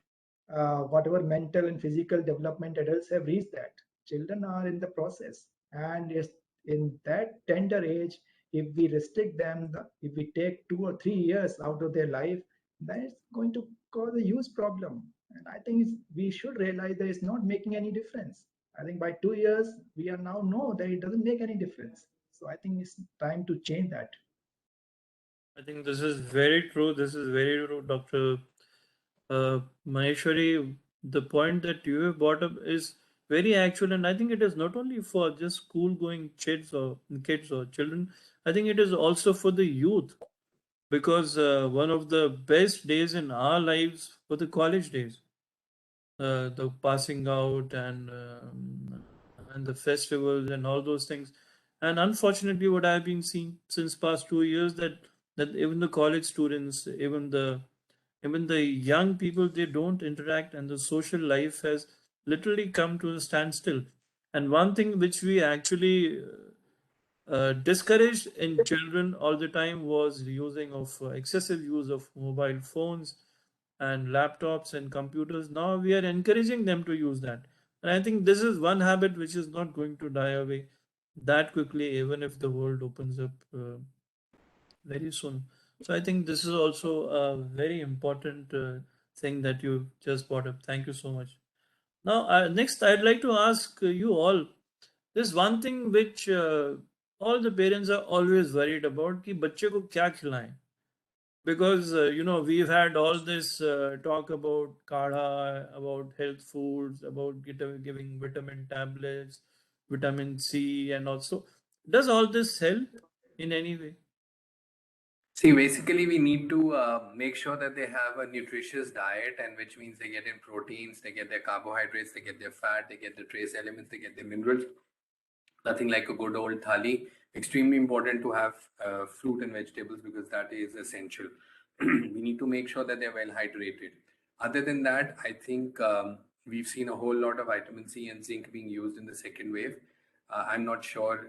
whatever mental and physical development adults have reached, that children are in the process, and it's in that tender age, if we restrict them, if we take 2 or 3 years out of their life, then it's going to cause a huge problem. And I think we should realize that it's not making any difference. I think by 2 years we are now know that it doesn't make any difference. So I think it's time to change that. I think this is very true. This is very true, Dr. Maheshwari. The point that you have brought up is very actual, and I think it is not only for just school-going kids or children. I think it is also for the youth, because one of the best days in our lives were the college days, the passing out and the festivals and all those things. And unfortunately, what I've been seeing since past 2 years, that even the college students, even the young people, they don't interact, and the social life has literally come to a standstill. And one thing which we actually discouraged in children all the time was using of excessive use of mobile phones and laptops and computers. Now we are encouraging them to use that, and I think this is one habit which is not going to die away that quickly, even if the world opens up very soon. So I think this is also a very important thing that you just brought up. Thank you so much. Now, next, I'd like to ask you all. There's one thing which all the parents are always worried about, कि बच्चे को क्या खिलाएं, because we've had all this talk about kadha, about health foods, about giving vitamin tablets, vitamin C, and also, does all this help in any way? See, basically, we need to make sure that they have a nutritious diet, and which means they get in proteins, they get their carbohydrates, they get their fat, they get the trace elements, they get their minerals. Nothing like a good old thali. Extremely important to have fruit and vegetables, because that is essential. We need to make sure that they're well hydrated. Other than that, I think we've seen a whole lot of vitamin C and zinc being used in the second wave. I'm not sure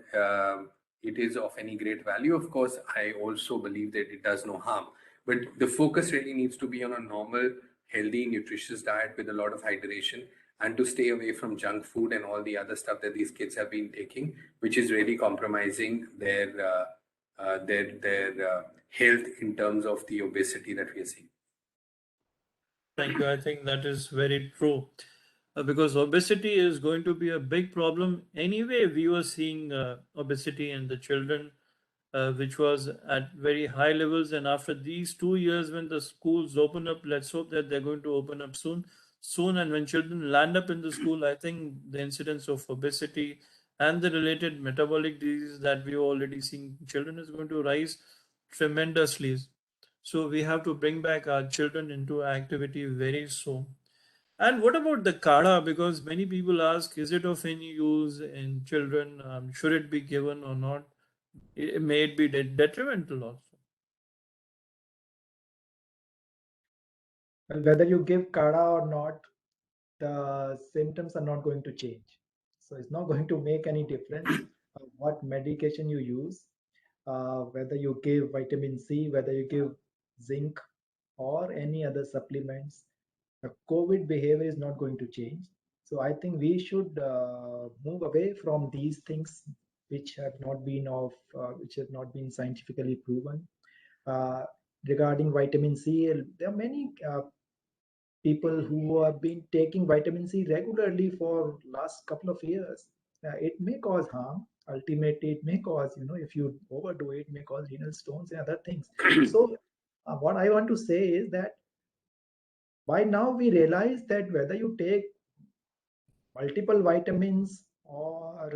it is of any great value. Of course, I also believe that it does no harm. But the focus really needs to be on a normal, healthy, nutritious diet with a lot of hydration, and to stay away from junk food and all the other stuff that these kids have been taking, which is really compromising their health in terms of the obesity that we are seeing. Thank you. I think that is very true. Because obesity is going to be a big problem. Anyway, we were seeing obesity in the children, which was at very high levels. And after these 2 years, when the schools open up, let's hope that they're going to open up soon. And when children land up in the school, I think the incidence of obesity and the related metabolic diseases that we've already seen in children is going to rise tremendously. So we have to bring back our children into activity very soon. And what about the kadha? Because many people ask, is it of any use in children? Should it be given or not? It may be detrimental also. Well, whether you give kada or not, the symptoms are not going to change. So it's not going to make any difference what medication you use, whether you give vitamin C, whether you give zinc or any other supplements. The COVID behavior is not going to change. So I think we should move away from these things which which have not been scientifically proven. Uh, Regarding vitamin C, there are many people who have been taking vitamin C regularly for last couple of years. It may cause harm. Ultimately, it may cause, if you overdo it, may cause renal stones and other things. So, what I want to say is that by now we realize that whether you take multiple vitamins or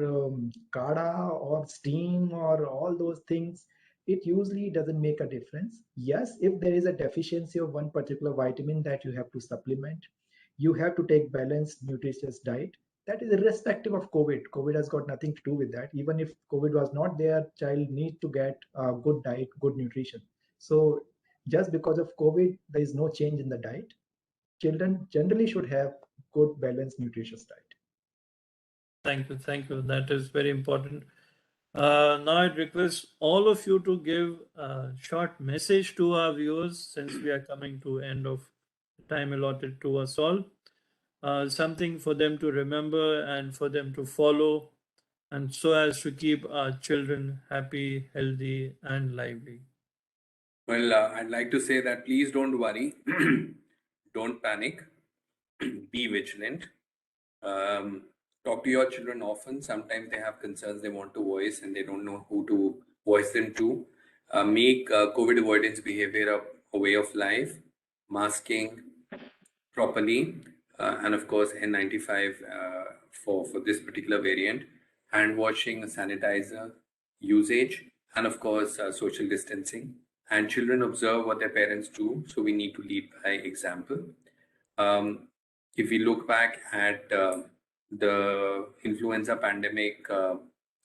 kada or steam or all those things, it usually doesn't make a difference. Yes, if there is a deficiency of one particular vitamin that you have to supplement, you have to take balanced nutritious diet. That is irrespective of COVID. COVID has got nothing to do with that. Even if COVID was not there, child need to get a good diet, good nutrition. So just because of COVID, there is no change in the diet. Children generally should have good balanced nutritious diet. Thank you. Thank you. That is very important. Now I request all of you to give a short message to our viewers since we are coming to end of time allotted to us all. Something for them to remember and for them to follow, and so as to keep our children happy, healthy, and lively. Well, I'd like to say that please don't worry, don't panic, be vigilant. Talk to your children often. Sometimes they have concerns they want to voice and they don't know who to voice them to. Make COVID avoidance behavior a way of life, masking properly, and of course N95 for this particular variant, hand washing, sanitizer usage, and of course social distancing. And children observe what their parents do, so we need to lead by example. If we look back at the influenza pandemic of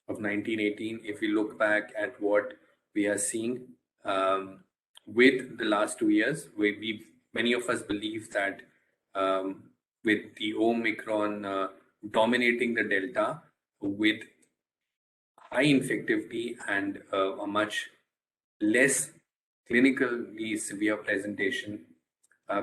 1918, if we look back at what we are seeing with the last 2 years, many of us believe that with the Omicron dominating the Delta, with high infectivity and a much less clinically severe presentation,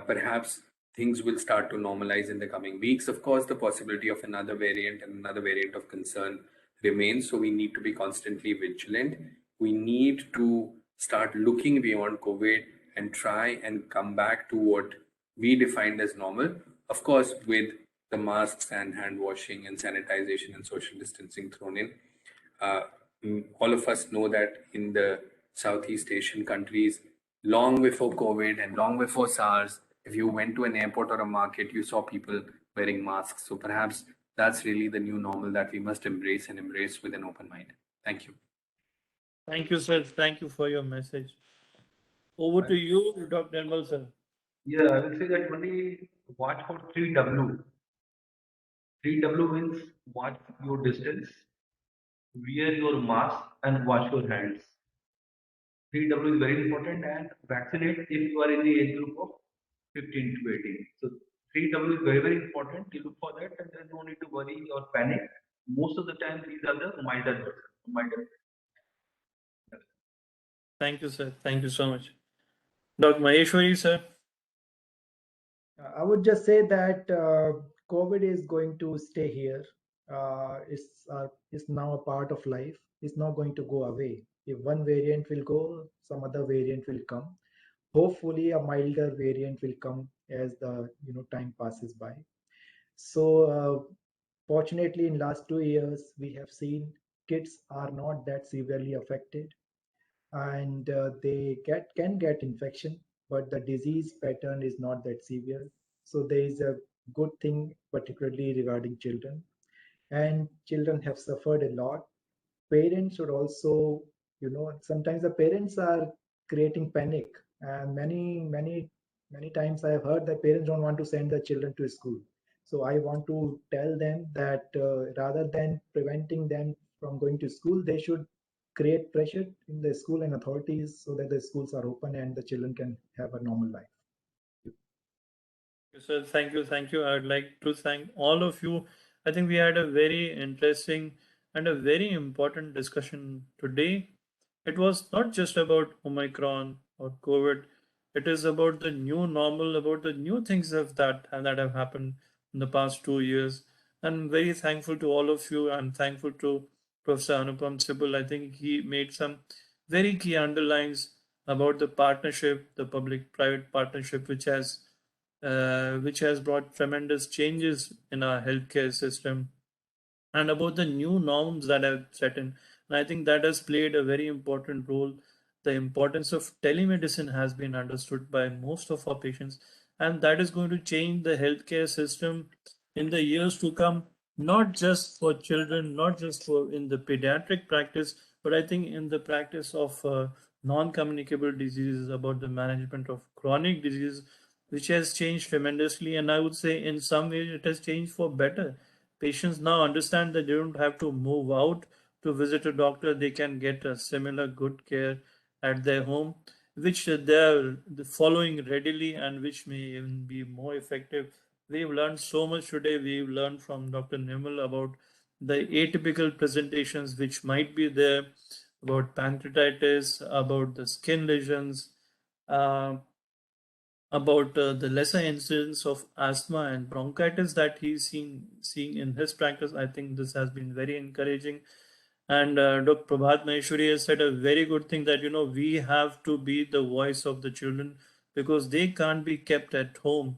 perhaps things will start to normalize in the coming weeks. Of course, the possibility of another variant and another variant of concern remains. So we need to be constantly vigilant. We need to start looking beyond COVID and try and come back to what we defined as normal. Of course, with the masks and hand washing and sanitization and social distancing thrown in. All of us know that in the Southeast Asian countries, long before COVID and long before SARS, if you went to an airport or a market, you saw people wearing masks. So perhaps that's really the new normal that we must embrace and embrace with an open mind. Thank you. Thank you, sir. Thank you for your message. Over to you, Dr. Nirmal, sir. Yeah, I will say that only watch for 3W. 3W means watch your distance, wear your mask, and wash your hands. 3W is very important, and vaccinate if you are in the age group of 15 to 18. So 3W is very, very important. You look for that, and there is no need to worry or panic. Most of the time, these are the milder versions. Thank you, sir. Thank you so much. Dr. Maheshwari, sir. I would just say that COVID is going to stay here. It's now a part of life. It's not going to go away. If one variant will go, some other variant will come. Hopefully, a milder variant will come as the time passes by. So, fortunately, in last 2 years, we have seen kids are not that severely affected, and they can get infection, but the disease pattern is not that severe. So there is a good thing, particularly regarding children. And children have suffered a lot. Parents should also, sometimes the parents are creating panic. And many times I have heard that parents don't want to send their children to school. So I want to tell them that rather than preventing them from going to school, they should create pressure in the school and authorities so that the schools are open and the children can have a normal life. So thank you, thank you. I would like to thank all of you. I think we had a very interesting and a very important discussion today. It was not just about Omicron or COVID. It is about the new normal, about the new things that have happened in the past 2 years. I'm very thankful to all of you. I'm thankful to Professor Anupam Sibul. I think he made some very key underlines about the partnership, the public-private partnership, which has brought tremendous changes in our healthcare system, and about the new norms that have set in. And I think that has played a very important role. The importance of telemedicine has been understood by most of our patients, and that is going to change the healthcare system in the years to come, not just for children, not just for in the pediatric practice, but I think in the practice of non-communicable diseases, about the management of chronic disease, which has changed tremendously. And I would say in some ways it has changed for better. Patients now understand that they don't have to move out to visit a doctor. They can get a similar good care at their home, which they are following readily and which may even be more effective. We've learned so much today. We've learned from Dr. Nimal about the atypical presentations which might be there, about pancreatitis, about the skin lesions, uh, about the lesser incidence of asthma and bronchitis that he's seeing in his practice. I think this has been very encouraging. And Dr. Prabhat Maheshwari has said a very good thing, that we have to be the voice of the children because they can't be kept at home.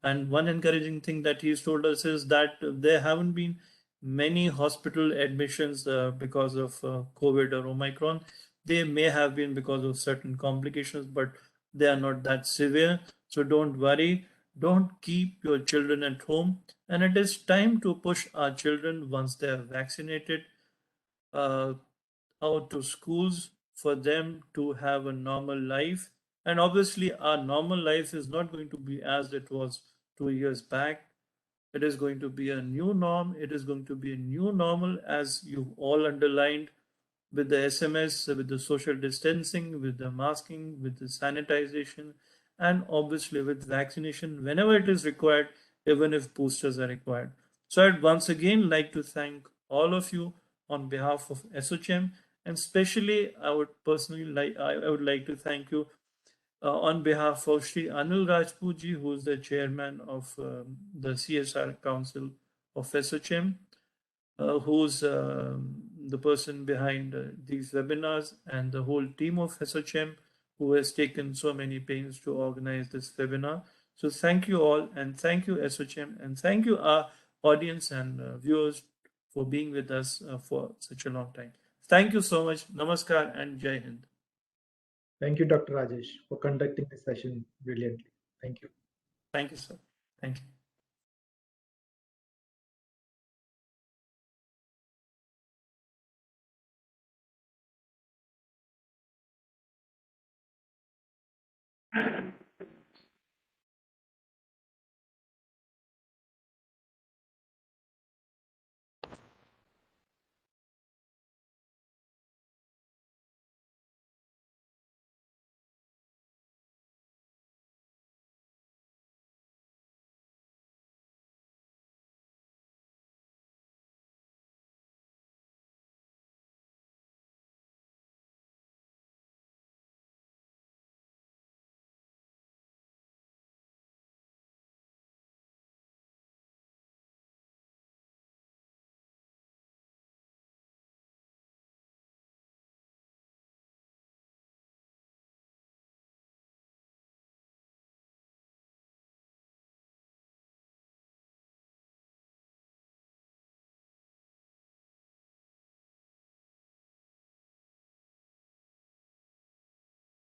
And one encouraging thing that he's told us is that there haven't been many hospital admissions because of COVID or Omicron. They may have been because of certain complications, but they are not that severe. So don't worry. Don't keep your children at home. And it is time to push our children, once they are vaccinated, uh, out to schools for them to have a normal life. And obviously, our normal life is not going to be as it was 2 years back. It is going to be a new norm. It is going to be a new normal, as you've all underlined, with the SMS, with the social distancing, with the masking, with the sanitization, and obviously with vaccination whenever it is required, even if boosters are required. So I'd once again like to thank all of you on behalf of ASSOCHAM, and especially I would like to thank you on behalf of Sri Anil Rajputji, who is the chairman of the CSR Council of ASSOCHAM, who's the person behind these webinars, and the whole team of ASSOCHAM, who has taken so many pains to organize this webinar. So thank you all, and thank you ASSOCHAM, and thank you our audience and viewers for being with us for such a long time. Thank you so much. Namaskar and Jai Hind. Thank you, Dr. Rajesh, for conducting the session brilliantly. Thank you. Thank you, sir. Thank you.